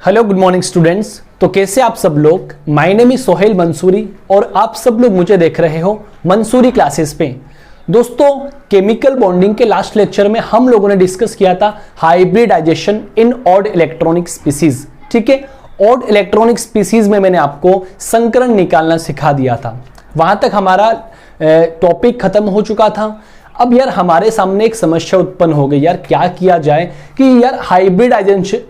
Hello good morning students. तो कैसे आप सब लोग। My name is Sohail Mansuri और आप सब लोग मुझे देख रहे हो मंसूरी क्लासेस पे। दोस्तों, केमिकल बॉन्डिंग के लास्ट लेक्चर में हम लोगों ने डिस्कस किया था हाइब्रिडाइजेशन इन ऑड इलेक्ट्रॉनिक स्पीसीज। ठीक है, ऑड इलेक्ट्रॉनिक स्पीसीज में मैंने आपको संकरण निकालना सिखा दिया था। वहां तक हमारा टॉपिक खत्म हो चुका था। अब यार हमारे सामने एक समस्या उत्पन्न हो गई, यार क्या किया जाए कि यार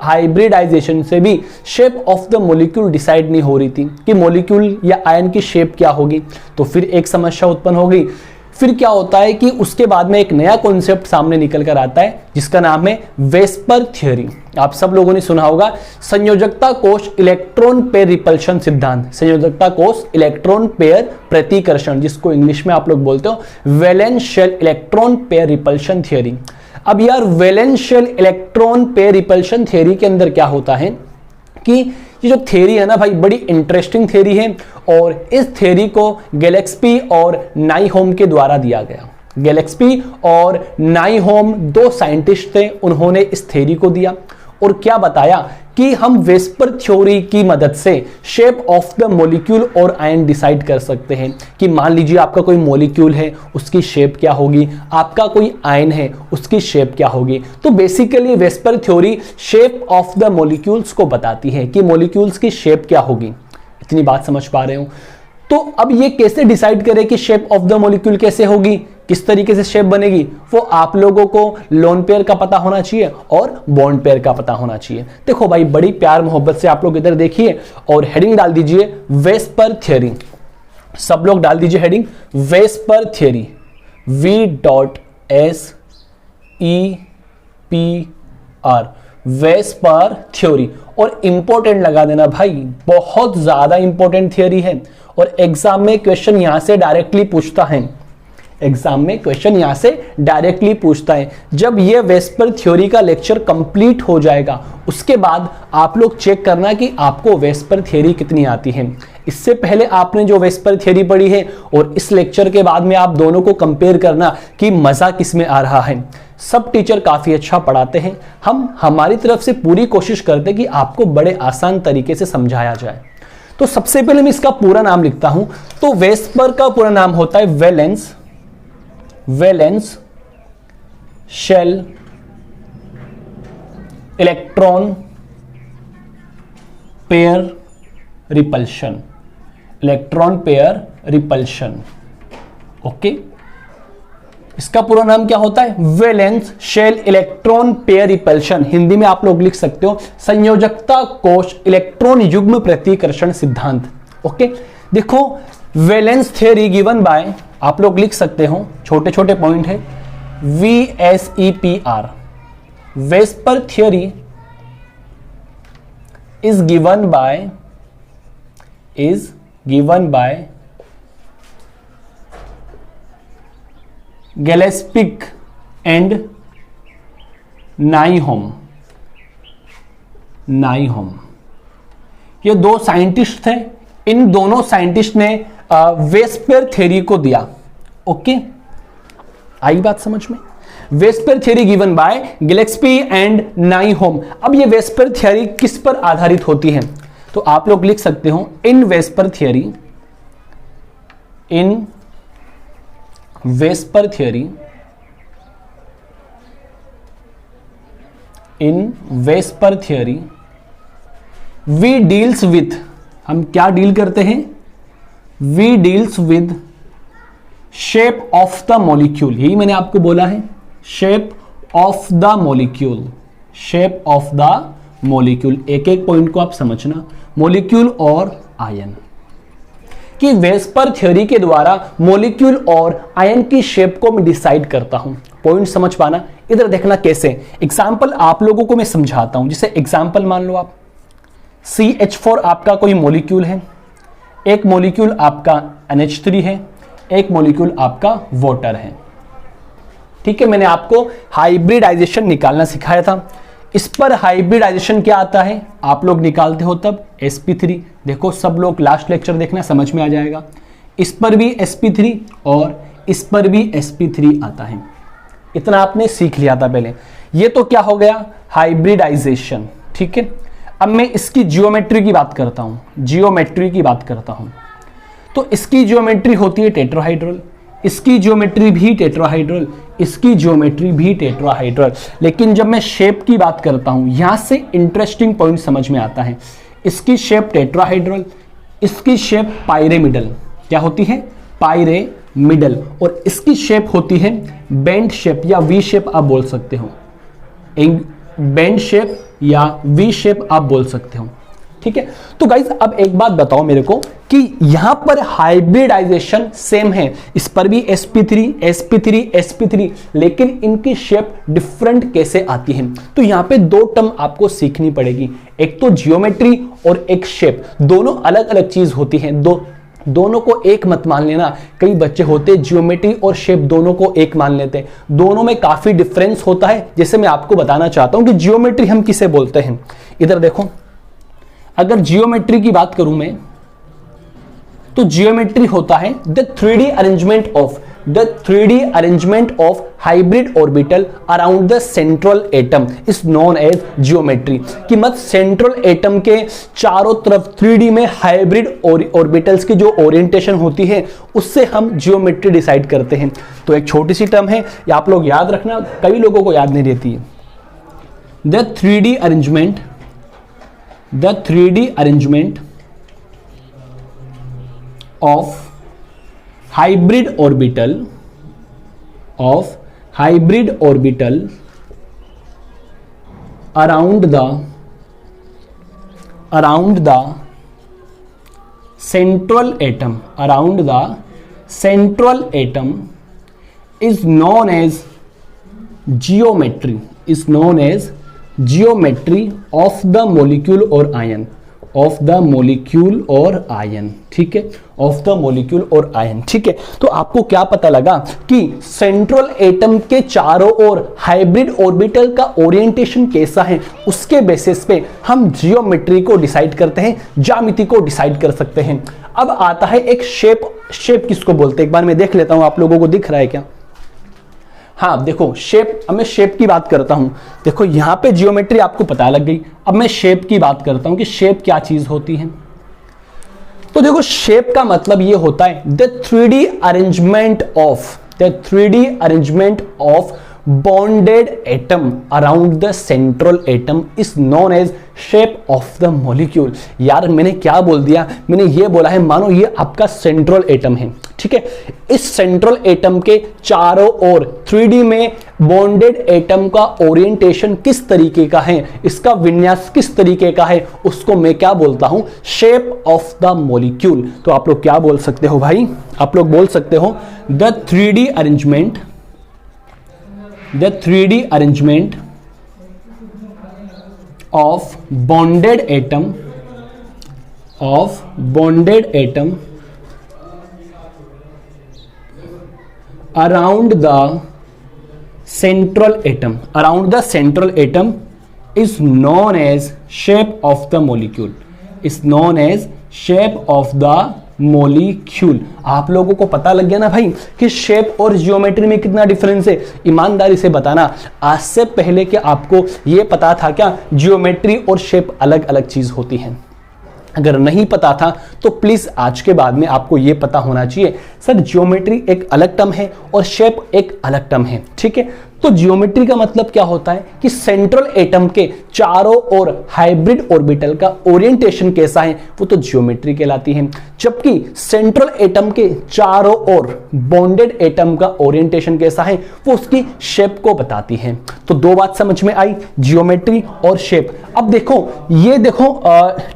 हाइब्रिडाइजेशन से भी shape of the molecule decide नहीं हो रही थी कि मॉलिक्यूल या आयन की शेप क्या होगी। तो फिर एक समस्या उत्पन्न हो गई। फिर क्या होता है कि उसके बाद में एक नया कॉन्सेप्ट सामने निकल कर आता है जिसका नाम है वेस्पर थ्योरी। आप सब लोगों ने सुना होगा संयोजकता कोश इलेक्ट्रॉन पेयर रिपल्शन सिद्धांत, संयोजकता कोश इलेक्ट्रॉन पेयर प्रतिकर्षण, जिसको इंग्लिश में आप लोग बोलते हो valence shell electron pair repulsion theory. अब यार valence shell electron pair repulsion theory के अंदर क्या होता है कि ये जो थ्योरी है ना भाई, बड़ी इंटरेस्टिंग थ्योरी है और इस थ्योरी को गैलेक्स्पी और नाइहोम के द्वारा दिया गया। गैलेक्स्पी और नाइहोम दो साइंटिस्ट थे, उन्होंने इस थ्योरी को दिया और क्या बताया कि हम वेस्पर थ्योरी की मदद से शेप ऑफ द मॉलिक्यूल और आयन डिसाइड कर सकते हैं कि मान लीजिए आपका कोई मॉलिक्यूल है, उसकी शेप क्या होगी, आपका कोई आयन है, उसकी शेप क्या होगी। तो basically VSEPR theory shape of the molecules को बताती है कि मॉलिक्यूल्स की शेप क्या होगी। इतनी बात समझ पा रहे हो। तो अब ये कैसे डिसाइड करें कि शेप ऑफ द मॉलिक्यूल कैसे होगी, किस तरीके से शेप बनेगी, वो आप लोगों को लोन पेयर का पता होना चाहिए और बॉन्ड पेयर का पता होना चाहिए। देखो भाई, बड़ी प्यार मोहब्बत से आप लोग इधर देखिए और हेडिंग डाल दीजिए वेस्पर थ्योरी। सब लोग डाल दीजिए heading VSEPR theory, VSEPR, VSEPR theory. और इंपॉर्टेंट लगा देना भाई, बहुत ज्यादा इंपॉर्टेंट थ्योरी है और एग्जाम में क्वेश्चन यहां से डायरेक्टली पूछता है। एग्जाम में क्वेश्चन यहां से डायरेक्टली पूछता है। जब ये वेस्पर थ्योरी का लेक्चर कंप्लीट हो जाएगा उसके बाद आप लोग चेक करना कि आपको वेस्पर थ्योरी कितनी आती है। इससे पहले आपने जो वेस्पर थ्योरी पढ़ी है और इस लेक्चर के बाद में आप दोनों को कंपेयर करना कि मजा किस में आ रहा है। सब टीचर काफी अच्छा पढ़ाते हैं, हम हमारी तरफ से पूरी कोशिश करते हैं कि आपको बड़े आसान तरीके से समझाया जाए। तो सबसे पहले मैं इसका पूरा नाम लिखता हूं। तो वेस्पर का पूरा नाम होता है valence shell electron pair repulsion, electron pair repulsion. Okay, इसका पूरा नाम क्या होता है? Valence shell electron pair repulsion. Hindi में आप लोग लिख सकते हो संयोजकता कोश इलेक्ट्रॉन युग्म प्रतिकर्षण सिद्धांत। ओके, देखो वैलेंस थ्योरी गिवन बाय, आप लोग लिख सकते हो, छोटे छोटे पॉइंट है, VSEPR, VSEPR theory is given by Gillespie and नाइहोम। ये दो साइंटिस्ट थे, इन दोनों साइंटिस्ट ने वेस्पर थ्योरी को दिया। ओके, आई बात समझ में? VSEPR theory given by Gillespie and नाइहोम। अब ये वेस्पर थ्योरी किस पर आधारित होती है? तो आप लोग लिख सकते हो in VSEPR theory we deals with, हम क्या डील करते हैं? We deals with shape of the molecule. यही मैंने आपको बोला है, shape of the molecule, shape of the molecule. एक एक पॉइंट को आप समझना, मॉलिक्यूल और आयन कि वेस्पर थ्योरी के द्वारा मॉलिक्यूल और आयन की शेप को मैं डिसाइड करता हूं। पॉइंट समझ पाना, इधर देखना कैसे। एग्जाम्पल आप लोगों को मैं समझाता हूं। जैसे एग्जाम्पल मान लो आप CH4 आपका कोई मॉलिक्यूल है, एक मॉलिक्यूल आपका NH3 है, एक मॉलिक्यूल आपका वाटर है। ठीक है, मैंने आपको हाइब्रिडाइजेशन निकालना सिखाया था। इस पर हाइब्रिडाइजेशन क्या आता है आप लोग निकालते हो तब sp3। देखो सब लोग लास्ट लेक्चर देखना, समझ में आ जाएगा। इस पर भी sp3 और इस पर भी sp3 आता है। इतना आपने सीख लिया था पहले। ये तो क्या हो गया, हाइब्रिडाइजेशन। ठीक है, अब मैं इसकी जियोमेट्री की बात करता हूं, जियोमेट्री की बात करता हूं, तो इसकी जियोमेट्री होती है टेट्राहाइड्रल, इसकी जियोमेट्री भी टेट्राहाइड्रल, इसकी जियोमेट्री भी टेट्राहाइड्रल। लेकिन जब मैं शेप की बात करता हूं, यहां से इंटरेस्टिंग पॉइंट समझ में आता है। इसकी शेप टेट्राहाइड्रल, इसकी शेप पायरेमिडल, क्या होती है? पायरेमिडल। और इसकी शेप होती है बेंड शेप या वी शेप आप बोल सकते हो, बेंड शेप या वी शेप आप बोल सकते हो, ठीक है। तो गाइस अब एक बात बताओ मेरे को कि यहां पर हाइब्रिडाइजेशन सेम है, इस पर भी sp3 sp3 sp3, लेकिन इनकी शेप डिफरेंट कैसे आती है? तो यहां पे दो टर्म आपको सीखनी पड़ेगी, एक तो जियोमेट्री और एक शेप। दोनों अलग अलग चीज होती हैं, दोनों को एक मत मान लेना। कई बच्चे होते जियोमेट्री और शेप दोनों को एक मान लेते हैं, दोनों में काफी डिफरेंस होता है। जैसे मैं आपको बताना चाहता हूं कि जियोमेट्री हम किसे बोलते हैं। इधर देखो, अगर जियोमेट्री की बात करूं मैं, तो जियोमेट्री होता है the 3D arrangement of hybrid orbital around the central atom is known as geometry. कि मत सेंट्रल एटम के चारों तरफ 3D में हाइब्रिड ऑर्बिटल्स की जो ओरिएंटेशन होती है, उससे हम जियोमेट्री डिसाइड करते हैं। तो एक छोटी सी टर्म है, ये आप लोग याद रखना, कई लोगों को याद नहीं रहती है। The 3D arrangement of hybrid orbital around the central atom is known as geometry, of the molecule or ion, ठीक है, ऑफ द मोलिक्यूल और आयन, ठीक है। तो आपको क्या पता लगा कि सेंट्रल एटम के चारों ओर हाइब्रिड ऑर्बिटल का ओरिएंटेशन कैसा है, उसके बेसिस पे हम जियोमेट्री को डिसाइड करते हैं, ज्यामिति को डिसाइड कर सकते हैं। अब आता है एक शेप किसको बोलते हैं, एक बार मैं देख लेता हूं, आप लोगों को दिख रहा है क्या? हाँ देखो, शेप, अब मैं शेप की बात करता हूं। देखो यहां पे जियोमेट्री आपको पता लग गई, अब मैं शेप की बात करता हूं कि शेप क्या चीज होती है। तो देखो शेप का मतलब ये होता है the 3D arrangement of bonded atom around the central atom is known as shape of the molecule. यार मैंने क्या बोल दिया, मैंने ये बोला है, मानो ये आपका सेंट्रल एटम है, ठीक है। इस सेंट्रल एटम के चारों ओर 3D में बॉन्डेड एटम का ओरिएंटेशन किस तरीके का है, इसका विन्यास किस तरीके का है, उसको मैं क्या बोलता हूं? Shape of the molecule. तो आप लोग क्या बोल सकते हो भाई? आप लोग बोल सकते हो the 3D arrangement of bonded atom around the central atom is known as shape of the molecule। आप लोगों को पता लग गया ना भाई कि शेप और जियोमेट्री में कितना डिफरेंस है? ईमानदारी से बताना, आज से पहले कि आपको ये पता था क्या जियोमेट्री और शेप अलग अलग चीज होती है? अगर नहीं पता था तो प्लीज आज के बाद में आपको ये पता होना चाहिए, सर जियोमेट्री एक अलग टर्म है और शेप एक अलग टर्म है, ठीक है। तो जियोमेट्री का मतलब क्या होता है कि सेंट्रल एटम के चारों ओर हाइब्रिड ऑर्बिटल का ओरिएंटेशन कैसा है, वो तो जियोमेट्री कहलाती है। जबकि सेंट्रल एटम के चारों ओर बॉन्डेड एटम का ओरिएंटेशन कैसा है, वो उसकी शेप को बताती है। तो दो बात समझ में आई, जियोमेट्री और शेप। अब देखो, ये देखो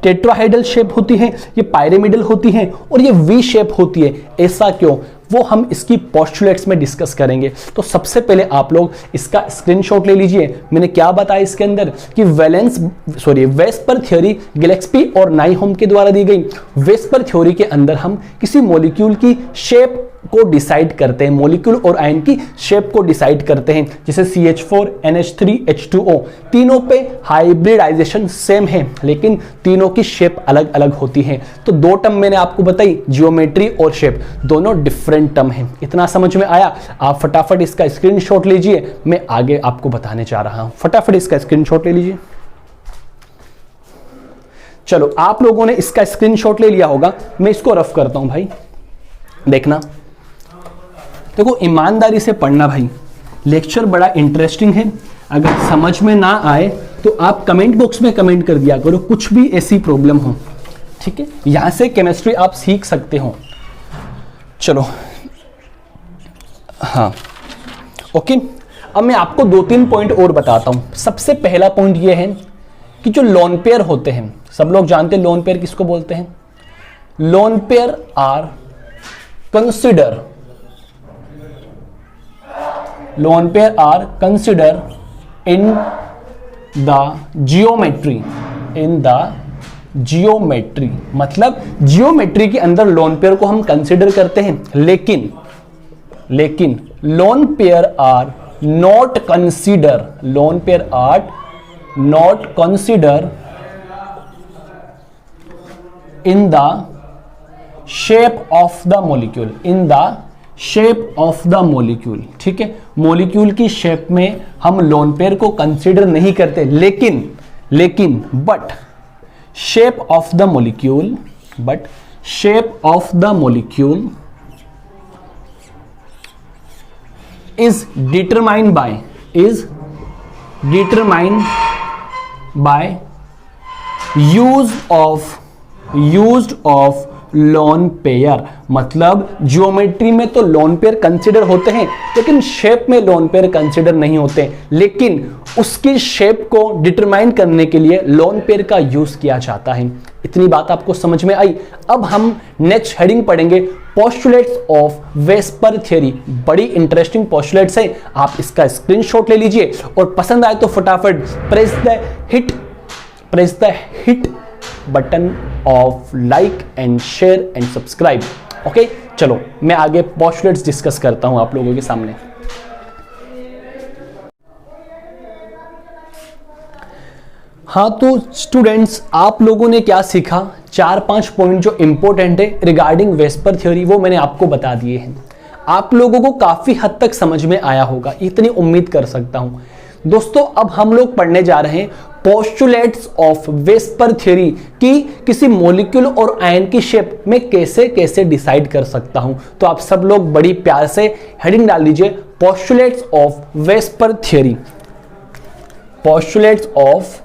टेट्राहेड्रल शेप होती है, ये पायरेमिडल होती है और ये वी शेप होती है। ऐसा क्यों, वो हम इसकी पोस्टुलेट्स में डिस्कस करेंगे। तो सबसे पहले आप लोग इसका स्क्रीनशॉट ले लीजिए। मैंने क्या बताया इसके अंदर कि वेस्पर थ्योरी गिलेस्पी और नाइहोम के द्वारा दी गई। वेस्पर थ्योरी के अंदर हम किसी मॉलिक्यूल की शेप को डिसाइड करते हैं, मॉलिक्यूल और आयन की शेप को डिसाइड करते हैं। जैसे CH4 NH3 H2O, तीनों पे हाइब्रिडाइजेशन सेम है लेकिन तीनों की शेप अलग अलग होती है। तो दो टर्म मैंने आपको बताई, जियोमेट्री और शेप, दोनों डिफरेंट टर्म है। इतना समझ में आया? आप फटाफट इसका स्क्रीनशॉट लीजिए, मैं आगे आपको बताने जा रहा हूं। फटाफट इसका स्क्रीनशॉट ले लीजिए। चलो आप लोगों ने इसका स्क्रीनशॉट ले लिया होगा, मैं इसको रफ करता हूं भाई, देखना। देखो ईमानदारी से पढ़ना भाई, लेक्चर बड़ा इंटरेस्टिंग है। अगर समझ में ना आए तो आप कमेंट बॉक्स में कमेंट कर दिया करो, कुछ भी ऐसी प्रॉब्लम हो, ठीक है। यहां से केमिस्ट्री आप सीख सकते हो। चलो हाँ ओके, अब मैं आपको 2-3 पॉइंट और बताता हूं। सबसे पहला पॉइंट यह है कि जो लोन पेयर होते हैं, सब लोग जानते हैं लोन पेयर किसको बोलते हैं। Lone pair are consider, lone pair are consider in the geometry, in the geometry, मतलब जियोमेट्री के अंदर लोन पेयर को हम कंसिडर करते हैं, लेकिन lone pair are not consider, lone pair are not consider in the shape of the molecule, in the shape of the molecule, ठीक है। मॉलिक्यूल की शेप में हम लोन पेयर को कंसीडर नहीं करते, लेकिन but shape of the molecule, but shape of the molecule is determined by used of lone pair. मतलब ज्योमेट्री में तो लोन पेयर कंसीडर होते हैं, लेकिन शेप में लोन पेयर कंसीडर नहीं होते, लेकिन उसकी शेप को डिटरमाइन करने के लिए लोन पेयर का यूज किया जाता है। इतनी बात आपको समझ में आई। अब हम नेक्स्ट हेडिंग पढ़ेंगे, पोस्टुलेट्स ऑफ वेस्पर थ्योरी। बड़ी इंटरेस्टिंग पोस्टुलेट्स है, आप इसका स्क्रीनशॉट ले लीजिए और पसंद आए तो फटाफट press the hit button of like and share and subscribe. Okay, चलो मैं आगे पोस्टुलेट्स डिस्कस करता हूं आप लोगों के सामने। हाँ तो स्टूडेंट्स, आप लोगों ने क्या सीखा, 4-5 पॉइंट जो इंपॉर्टेंट है रिगार्डिंग वेस्पर थ्योरी वो मैंने आपको बता दिए हैं। आप लोगों को काफी हद तक समझ में आया होगा, इतनी उम्मीद कर सकता हूं। दोस्तों अब हम लोग पढ़ने जा रहे हैं पोस्टुलेट्स ऑफ वेस्पर थ्योरी कि किसी मॉलिक्यूल और आयन की शेप में कैसे कैसे डिसाइड कर सकता हूं। तो आप सब लोग बड़ी प्यार से हेडिंग डाल लीजिए, postulates of VSEPR theory. Postulates of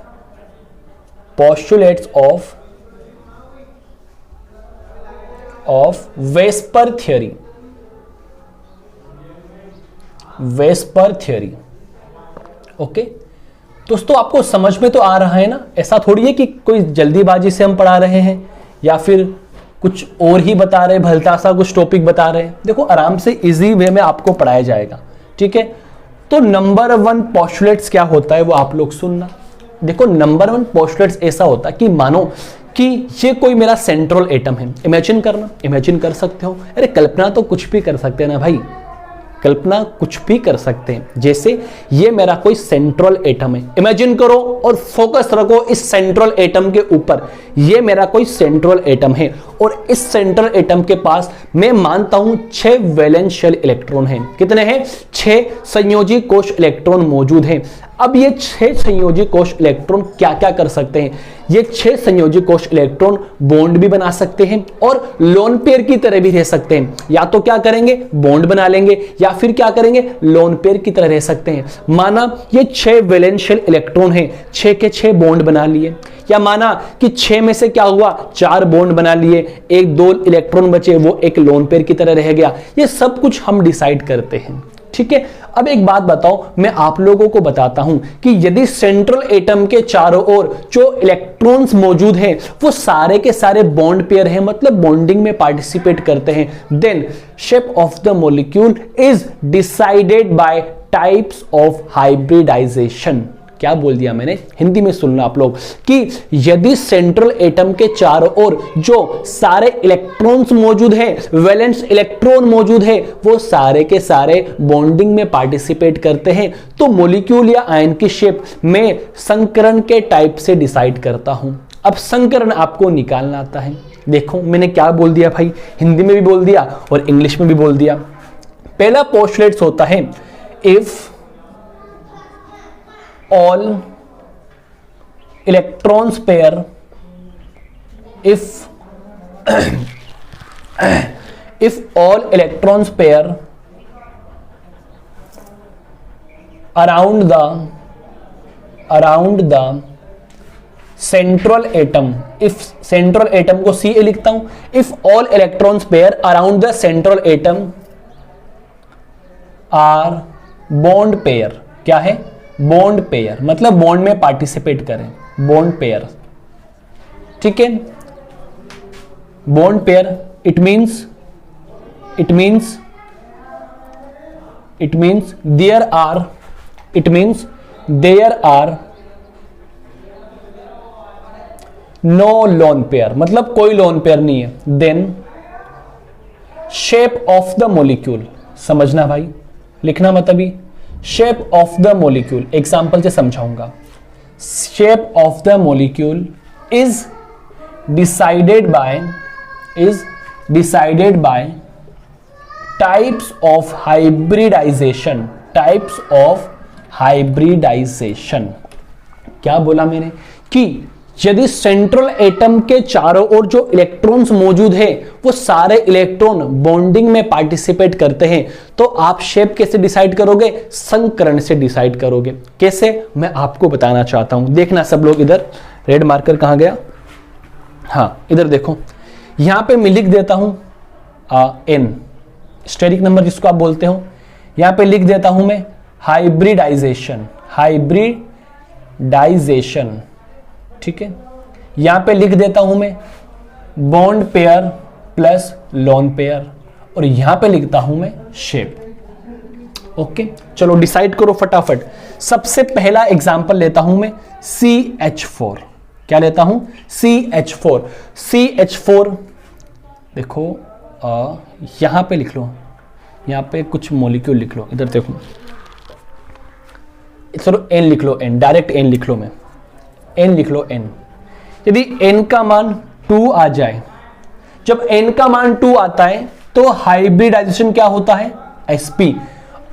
VSEPR theory, VSEPR theory. Okay दोस्तों, आपको समझ में तो आ रहा है ना, ऐसा थोड़ी है कि कोई जल्दीबाजी से हम पढ़ा रहे हैं या फिर कुछ और ही बता रहे, भलता सा कुछ टॉपिक बता रहे हैं। देखो आराम से इजी वे में आपको पढ़ाया जाएगा, ठीक है। तो नंबर 1 पोस्टुलेट्स क्या होता है वो आप लोग सुनना। देखो नंबर 1 पोस्टुलेट्स ऐसा होता है कि मानो कि ये कोई मेरा सेंट्रल एटम है। इमेजिन कर सकते हो, अरे कल्पना तो कुछ भी कर सकते हैं ना भाई, कल्पना कुछ भी कर सकते हैं। जैसे ये मेरा कोई सेंट्रल एटम है, इमेजिन करो और फोकस रखो इस सेंट्रल एटम के ऊपर। ये मेरा कोई सेंट्रल एटम है और इस सेंट्रल एटम के पास मैं मानता हूं 6 वैलेंस शेल इलेक्ट्रॉन हैं। कितने हैं? 6 संयोजी कोश इलेक्ट्रॉन मौजूद हैं। अब ये 6 संयोजी कोश इलेक्ट्रॉन क्या क्या कर सकते हैं? ये 6 संयोजी कोश इलेक्ट्रॉन बॉन्ड भी बना सकते हैं और लोन पेयर की तरह भी रह सकते हैं। या तो क्या करेंगे, बॉन्ड बना लेंगे, या फिर क्या करेंगे, लोन पेयर की तरह रह सकते हैं। माना ये 6 वैलेंस शेल इलेक्ट्रॉन है, 6 के 6 बॉन्ड बना लिए, या माना कि 6 में से क्या हुआ, 4 बॉन्ड बना लिए, 1-2 इलेक्ट्रॉन बचे, वो एक लोन पेयर की तरह रह गया। ये सब कुछ हम डिसाइड करते हैं, ठीक है। अब एक बात बताओ, मैं आप लोगों को बताता हूं कि यदि सेंट्रल एटम के चारों ओर जो इलेक्ट्रॉन्स मौजूद हैं वो सारे के सारे बॉन्ड पेयर हैं, मतलब बॉन्डिंग में पार्टिसिपेट करते हैं, then shape of the molecule is decided by types of hybridisation. क्या बोल दिया मैंने, हिंदी में सुनना आप लोग, कि यदि सेंट्रल एटम के चारों ओर जो सारे इलेक्ट्रॉन्स मौजूद हैं, वैलेंस इलेक्ट्रॉन मौजूद है, वो सारे के सारे बॉन्डिंग में पार्टिसिपेट करते हैं, तो मॉलिक्यूल या आयन की शेप में संकरण के टाइप से डिसाइड करता हूं। अब संकरण आपको निकालना आता है। देखो मैंने क्या बोल दिया भाई, हिंदी में भी बोल दिया और इंग्लिश में भी बोल दिया। पहला पोस्टुलेट्स होता है, if all electrons pair if all electrons pair around the central atom, if central atom को Ca लिखता हूं, if all electrons pair around the central atom are bond pair, क्या है bond pair, मतलब bond में participate करें, bond pair, ठीक है, bond pair, it means there are no lone pair, मतलब कोई लोन पेयर नहीं है, then shape of the molecule, समझना भाई, लिखना मत अभी, shape of the molecule example से समझाऊंगा, shape of the molecule is decided by types of hybridisation, क्या बोला मैंने कि यदि सेंट्रल एटम के चारों ओर जो इलेक्ट्रॉन्स मौजूद है वो सारे इलेक्ट्रॉन बॉन्डिंग में पार्टिसिपेट करते हैं, तो आप शेप कैसे डिसाइड करोगे, संकरण से डिसाइड करोगे। कैसे, मैं आपको बताना चाहता हूं, देखना सब लोग, इधर रेड मार्कर कहां गया, हाँ इधर देखो, यहां पे मैं लिख देता हूं एन, स्टेरिक नंबर जिसको आप बोलते हो, यहां पे लिख देता हूं मैं हाइब्रिडाइजेशन, ठीक है, यहां पे लिख देता हूं मैं bond pair plus lone pair, और यहां पे लिखता हूं मैं शेप। ओके, चलो डिसाइड करो फटाफट। सबसे पहला एग्जांपल लेता हूं मैं CH4, क्या लेता हूं, CH4, देखो यहां पे लिख लो, यहां पे कुछ मॉलिक्यूल लिख लो, इधर देखो, चलो N लिख लो, N डायरेक्ट N लिख लो, मैं N लिख लो N। यदि N का मान 2 आ जाए, जब N का मान 2 आता है तो हाइब्रिडाइजेशन क्या होता है, sp।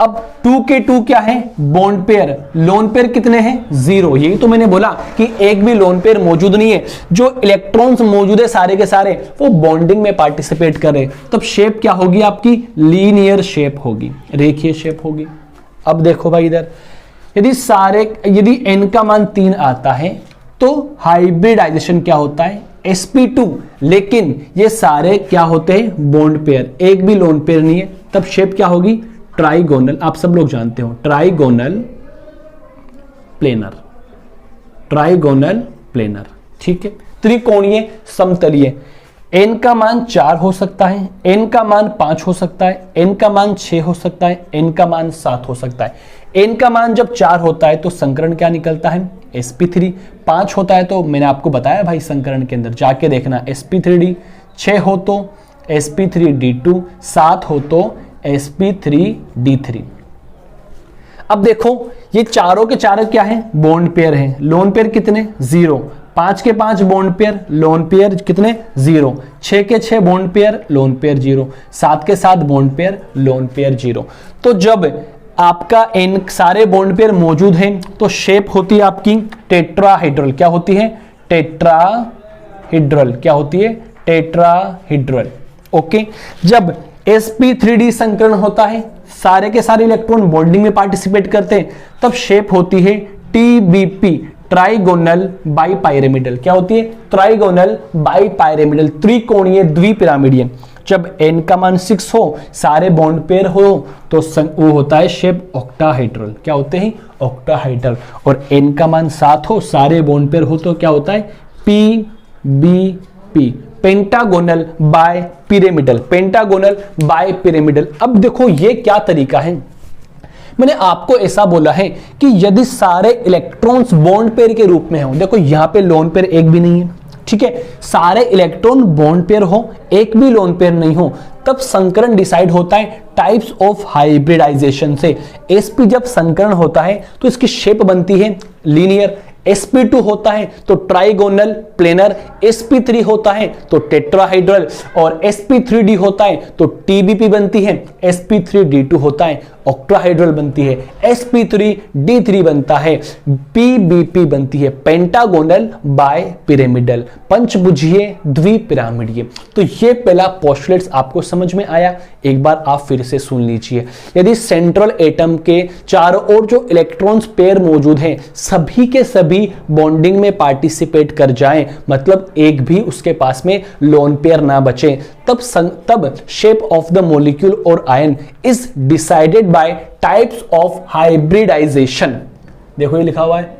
अब 2 के 2 क्या है, बॉन्ड पेयर, लोन पेयर कितने हैं, 0। यही तो मैंने बोला कि एक भी लोन पेयर मौजूद नहीं है, जो इलेक्ट्रॉन्स मौजूद है सारे के सारे वो बॉन्डिंग में पार्टिसिपेट करे, तब शेप क्या होगी आपकी, लीनियर शेप होगी, रेखीय शेप होगी। अब देखो भाई इधर, यदि n का मान 3 आता है तो हाइब्रिडाइजेशन क्या होता है, sp2, लेकिन ये सारे क्या होते हैं, बॉन्ड पेयर, एक भी लोन पेयर नहीं है, तब शेप क्या होगी, ट्राइगोनल, आप सब लोग जानते हो, ट्राइगोनल प्लेनर, ठीक है, त्रिकोणीय समतलीय। n का मान 4 हो सकता है, n का मान 5 हो सकता है, n का मान 6 हो सकता है, n का मान 7 हो सकता है। n का मान जब 4 होता है तो संकरण क्या निकलता है, sp3। 5 होता है तो मैंने आपको बताया भाई, संकरण के अंदर जाके देखना, sp3d। 6 हो तो sp3d2, 7 हो तो sp3d3। अब देखो ये चारों के चारों क्या है, बॉन्ड पेयर है, लोन पेयर कितने, 0। 5 के 5 बॉन्ड पेयर, लोन पेयर कितने, 0। 6 के 6 बॉन्ड पेयर, लोन पेयर 0। 7 के 7 बॉन्ड पेयर, लोन पेयर 0। तो जब आपका n सारे बॉन्ड पेयर मौजूद हैं तो शेप होती है आपकी टेट्राहेड्रल, क्या होती है, टेट्राहेड्रल, क्या होती है, टेट्राहेड्रल। ओके, जब sp3d संकरण होता है, सारे के सारे इलेक्ट्रॉन बॉन्डिंग में पार्टिसिपेट करते हैं, तब शेप होती है TBP, ट्राइगोनल बाइपाइरामिडल, क्या होती है, ट्राइगोनल बाइपाइरामिडल, त्रिकोणीय द्विपिरामिडीय। जब n का मान 6 हो, सारे बॉन्ड पेयर हो, तो वो होता है शेप ऑक्टाहेड्रल, क्या होते हैं, ऑक्टाहेड्रल। और n का मान 7 हो, सारे बॉन्ड पेयर हो, तो क्या होता है, PBP, pentagonal bipyramidal, pentagonal bipyramidal. अब देखो ये क्या तरीका है, मैंने आपको ऐसा बोला है कि यदि सारे इलेक्ट्रॉन्स बॉन्ड पेयर के रूप में हो, देखो यहां पे लोन पेयर एक भी नहीं है, ठीक है, सारे इलेक्ट्रॉन बॉन्ड पेयर हो, एक भी लोन पेयर नहीं हो, तब संकरण डिसाइड होता है टाइप्स ऑफ हाइब्रिडाइजेशन से। sp जब संकरण होता है तो इसकी शेप बनती है लीनियर, sp2 होता है तो ट्राइगोनल प्लेनर, sp3 होता है तो टेट्राहाइड्रल, और sp3d होता है तो tbp बनती है, sp3d2 होता है ऑक्टाहाइड्रल बनती है, sp3d3 बनता है, pbp बनती है पेंटागोनल बाय पिरामिडल, पंचभुजीय द्विपिरामिडीय। तो ये पहला पोस्टुलेट्स आपको समझ में आया। एक बार आप फिर से सुन लीजिए। यदि सेंट्रल एटम के चारों ओर जो इलेक्ट्रॉन्स पेयर मौजूद हैं सभी के सभी बॉन्डिंग में पार्टिसिपेट कर जाएं, मतलब एक भी उसके पास में लोन पेयर ना बचे, तब शेप ऑफ द मॉलिक्यूल और ion is decided by types of hybridisation. देखो ये लिखा हुआ है,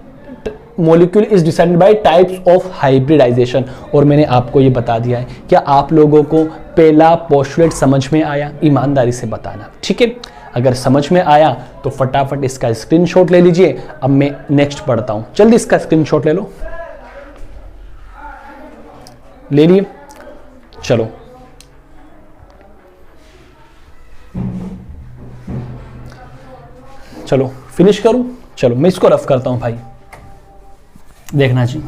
molecule is decided by types of hybridisation. और मैंने आपको ये बता दिया है। क्या आप लोगों को पहला पोस्टुलेट समझ में आया? ईमानदारी से बताना, ठीक है। अगर समझ में आया तो फटाफट इसका स्क्रीनशॉट ले लीजिए। अब मैं नेक्स्ट पढ़ता हूं, जल्दी इसका स्क्रीनशॉट ले लो। ले लिए? चलो चलो फिनिश करूं। चलो मैं इसको रफ करता हूं भाई, देखना जी।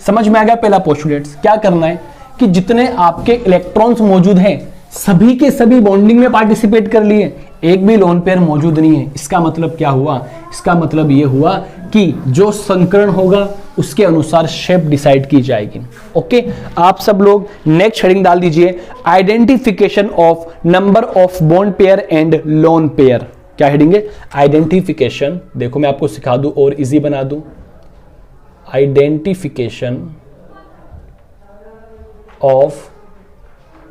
समझ में आ गया पहला पोस्टुलेट्स? क्या करना है कि जितने आपके इलेक्ट्रॉन्स मौजूद हैं सभी के सभी बॉन्डिंग में पार्टिसिपेट कर लिए, एक भी लोन पेयर मौजूद नहीं है। इसका मतलब क्या हुआ? इसका मतलब यह हुआ कि जो संकरण होगा उसके अनुसार शेप डिसाइड की जाएगी। ओके, आप सब लोग नेक्स्ट हेडिंग डाल दीजिए, identification of number of bond pair and lone pair. क्या हेडिंग है? आइडेंटिफिकेशन। देखो मैं आपको सिखा दूं और इजी बना दूं। Identification of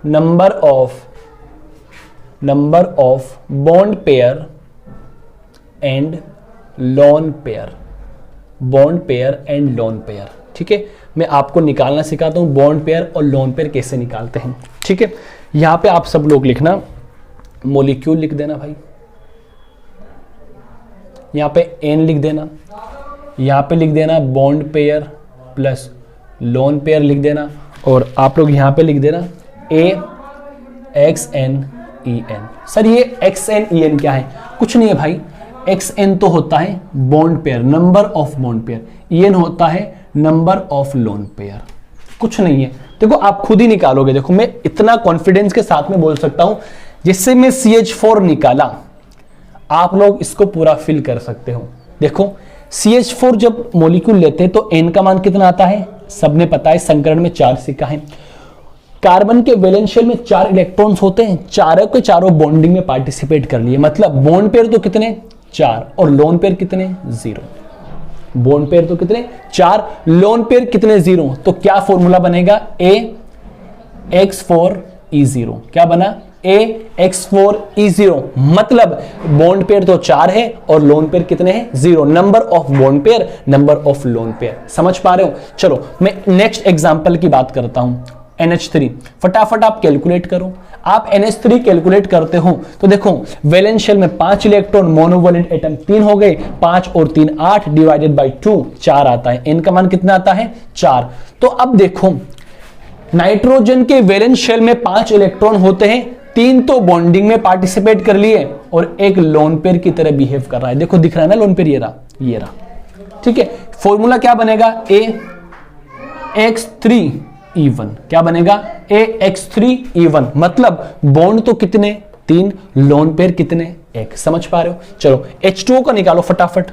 number of bond pair and lone pair, bond pair and lone pair. ठीक है, मैं आपको निकालना सिखाता हूं बॉन्ड पेयर और लोन पेयर कैसे निकालते हैं। ठीक है, यहां पे आप सब लोग लिखना, मॉलिक्यूल लिख देना भाई, यहां पे एन लिख देना, यहां पे लिख देना bond pair plus lone pair लिख देना, और आप लोग यहां पे लिख देना AXNEN। सर ये XNEN क्या है? कुछ नहीं है भाई, XN तो होता है bond pair, number of bond pair, EN होता है नंबर ऑफ लोन पेयर। कुछ नहीं है, देखो आप खुद ही निकालोगे। देखो मैं इतना कॉन्फिडेंस के साथ में बोल सकता हूं, जिससे मैं CH4 निकाला, आप लोग इसको पूरा फिल कर सकते हो। देखो CH4 जब मॉलिक्यूल लेते हैं तो N का मान कितना आता है? सबने पता है, संकरण में 4 सिक्का है। कार्बन के वैलेंस शेल में 4 इलेक्ट्रॉन्स होते हैं, चारों के चारों बॉन्डिंग में पार्टिसिपेट कर लिए, मतलब बॉन्ड पेयर तो कितने? 4, और लोन पेयर कितने? 0। बॉन्ड पेयर तो कितने? 4, लोन पेयर कितने? 0। तो क्या फॉर्मूला बनेगा? AX4E0। क्या बना? AX4E0। मतलब बॉन्ड पेयर तो 4 है और लोन पेयर कितने हैं? 0। Number of bond pair, number of lone pair. समझ पा रहे हो? चलो मैं नेक्स्ट एग्जांपल की बात करता हूं, NH3। फटाफट आप कैलकुलेट करो। आप NH3 कैलकुलेट करते हो तो देखो वैलेंस शेल में 5 इलेक्ट्रॉन, मोनोवैलेंट एटम 3 हो गए, 5 और 3 8 डिवाइडेड बाय 2 4 आता है। N का मान कितना आता है? 4। तो अब देखो नाइट्रोजन के वैलेंस शेल में 5 इलेक्ट्रॉन होते हैं, 3 तो बॉन्डिंग में पार्टिसिपेट कर लिए और एक लोन पेयर की तरह बिहेव कर रहा है। देखो दिख रहा है ना लोन पेयर, ये रहा। ठीक है, फॉर्मूला क्या बनेगा? AX3E1। क्या बनेगा? AX3E1। मतलब बॉन्ड तो कितने? 3, लोन पेयर कितने? 1। समझ पा रहे हो? चलो H2O का निकालो फटाफट।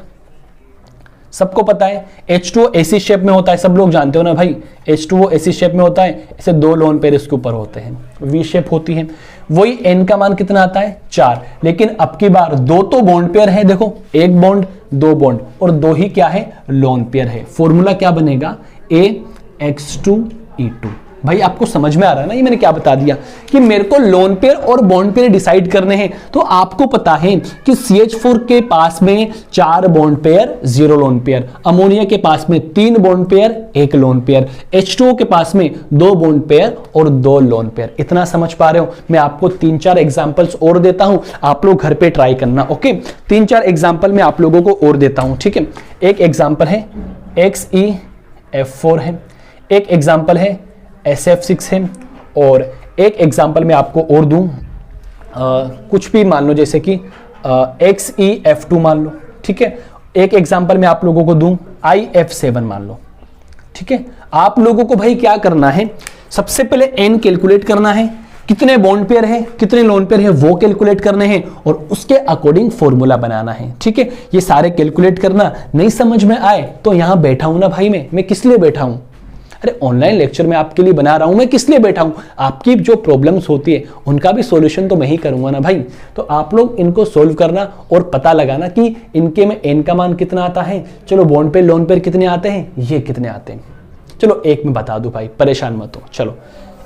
सबको पता है H2O ऐसी शेप में होता है, सब लोग जानते हो ना भाई, H2O ऐसी शेप में होता है, ऐसे 2 लोन पेयर इसके ऊपर होते हैं, V शेप होती है। वही N का मान कितना आता है? 4। लेकिन अब की बार 2 तो बॉन्ड पेयर है, देखो 1 बॉन्ड 2 बॉन्ड, और 2 ही क्या है? लोन पेयर है। फॉर्मूला क्या बनेगा? AX2E2। भाई आपको समझ में आ रहा है ना ये मैंने क्या बता दिया, कि मेरे को लोन पेयर और बॉन्ड पेयर डिसाइड करने हैं। तो आपको पता है कि CH4 के पास में 4 bond pair 0 lone pair, ammonia के पास में 3 bond pair 1 lone pair, H2O के पास में 2 बॉन्ड पेयर और 2 लोन पेयर। इतना समझ पा रहे हो? मैं आपको 3-4 एग्जांपल्स और देता हूं, आप लोग घर पे ट्राई करना। ओके, 3-4 एग्जांपल मैं आप लोगों को और देता हूं। ठीक है, एक एग्जांपल है XeF4 है, एक एग्जांपल है SF6 है, और एक एग्जांपल मैं आपको और दूं, कुछ भी मान लो, जैसे कि XeF2 मान लो। ठीक है, एक एग्जांपल मैं आप लोगों को दूं, IF7 मान लो, ठीक है। आप लोगों को भाई क्या करना है, सबसे पहले n कैलकुलेट करना है, कितने बॉन्ड पेयर है कितने लोन पेयर है वो कैलकुलेट करने हैं और उसके अकॉर्डिंग फॉर्मूला बनाना है, ठीक है। ये सारे कैलकुलेट करना, नहीं समझ में आए तो यहां बैठा हूं ना भाई, मैं किस लिए बैठा हूं, अरे ऑनलाइन लेक्चर में आपके लिए बना रहा हूं, मैं किस लिए बैठा हूं, आपकी जो प्रॉब्लम्स होती है उनका भी सॉल्यूशन तो मैं ही करूंगा ना भाई। तो आप लोग इनको सोल्व करना और पता लगाना कि इनके में n का मान कितना आता है, चलो बॉन्ड पेयर लोन पेयर कितने आते हैं, ये कितने आते हैं, चलो एक में बता दूं भाई, परेशान मत हो। चलो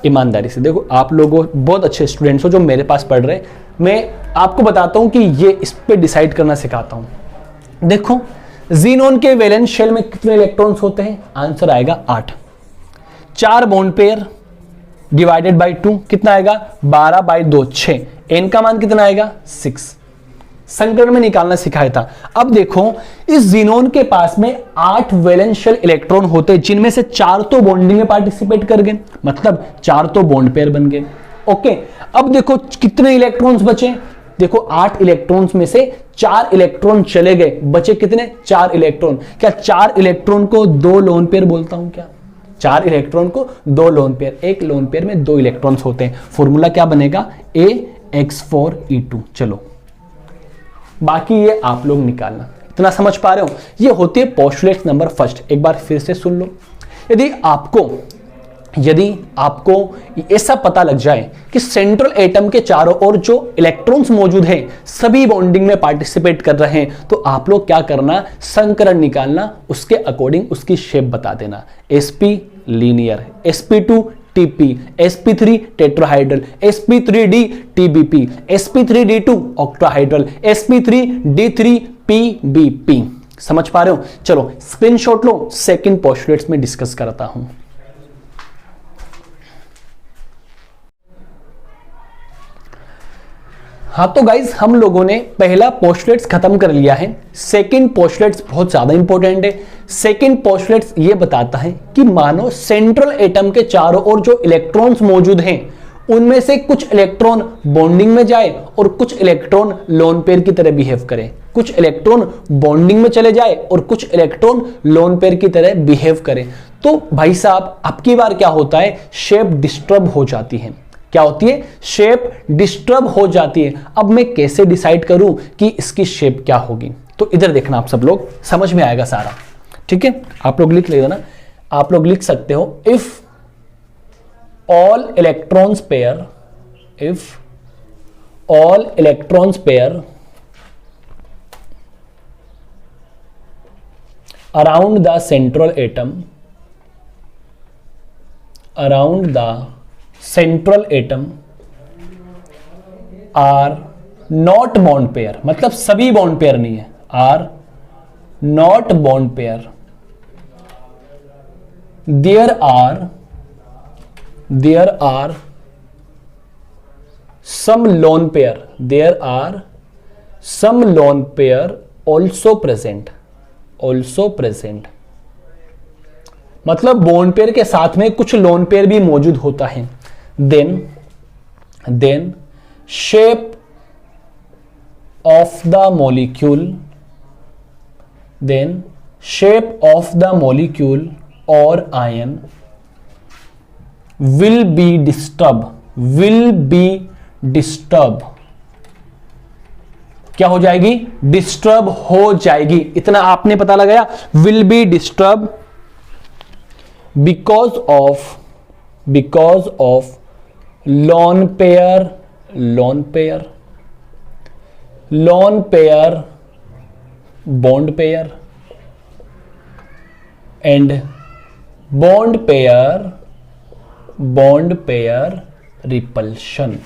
ईमानदारी से देखो, आप लोगों बहुत अच्छे स्टूडेंट्स हो जो मेरे पास पढ़ रहे हैं, मैं आपको बताता हूं कि ये इस पे डिसाइड करना सिखाता हूं। देखो ज़ीनोन के वैलेंस शेल में कितने इलेक्ट्रॉन्स होते हैं, आंसर आएगा 8। 4 बॉन्ड पेयर डिवाइडेड बाई 2 कितना आएगा, 12/2 6। n का मान कितना आएगा 6, संकरण में निकालना सिखाया था। अब देखो इस ज़ीनोन के पास में 8 वैलेंस शेल इलेक्ट्रॉन होते हैं, जिनमें से 4 तो बॉन्डिंग में पार्टिसिपेट कर गए, मतलब 4 तो बॉन्ड पेयर बन गए। ओके, अब देखो कितने इलेक्ट्रॉन्स बचे, देखो 8 इलेक्ट्रॉन्स में से 4 इलेक्ट्रॉन चले गए, बचे कितने, 4 इलेक्ट्रॉन। क्या 4 इलेक्ट्रॉन को 2 लोन पेयर बोलता हूं क्या, 4 इलेक्ट्रॉन को 2 लोन पेयर, एक लोन पेयर में 2 इलेक्ट्रॉन्स होते हैं। फॉर्मूला क्या बनेगा, AX4E2। चलो बाकी ये आप लोग निकालना, इतना समझ पा रहे हो। ये होती है पोस्टुलेट नंबर फर्स्ट, एक बार फिर से सुन लो। यदि आपको ऐसा पता लग जाए कि सेंट्रल एटम के चारों ओर जो इलेक्ट्रॉन्स मौजूद हैं सभी बॉन्डिंग में पार्टिसिपेट कर रहे हैं, तो आप लोग क्या करना, संकरण निकालना, उसके अकॉर्डिंग उसकी शेप बता देना। sp linear, sp2 TP, sp3 tetrahedral, sp3d TBP, sp3d2 octahedral, sp3d3 PBP। समझ पा रहे हो। चलो स्क्रीनशॉट लो, सेकंड पोस्टुलेट्स में डिस्कस करता हूं। हाँ तो गाइज हम लोगों ने पहला पोस्टुलेट्स खत्म कर लिया है, सेकंड पोस्टुलेट्स बहुत ज्यादा इंपॉर्टेंट है। सेकंड पोस्टुलेट्स ये बताता है कि मानो सेंट्रल एटम के चारों ओर जो इलेक्ट्रॉन्स मौजूद हैं उनमें से कुछ इलेक्ट्रॉन बॉन्डिंग में जाए और कुछ इलेक्ट्रॉन लोन पेयर की तरह बिहेव करे, कुछ इलेक्ट्रॉन बॉन्डिंग में चले जाए और कुछ इलेक्ट्रॉन लोन पेयर की तरह बिहेव करे। तो भाई साहब अब की बार क्या होता है, शेप डिस्टर्ब हो जाती है। क्या होती है, शेप डिस्टर्ब हो जाती है। अब मैं कैसे डिसाइड करूं कि इसकी शेप क्या होगी, तो इधर देखना, आप सब लोग समझ में आएगा सारा, ठीक है। आप लोग लिख लेना, आप लोग लिख सकते हो, if all electrons pair around the central atom are not bond pair, मतलब सभी बॉन्ड पेयर नहीं है, are not bond pair, there are some lone pair also present, मतलब बॉन्ड पेयर के साथ में कुछ लोन पेयर भी मौजूद होता है। then shape of the molecule or ion will be disturbed, क्या हो जाएगी, डिस्टर्ब हो जाएगी। इतना आपने पता लगाया, will be disturbed because of lone pair bond pair and bond pair repulsion।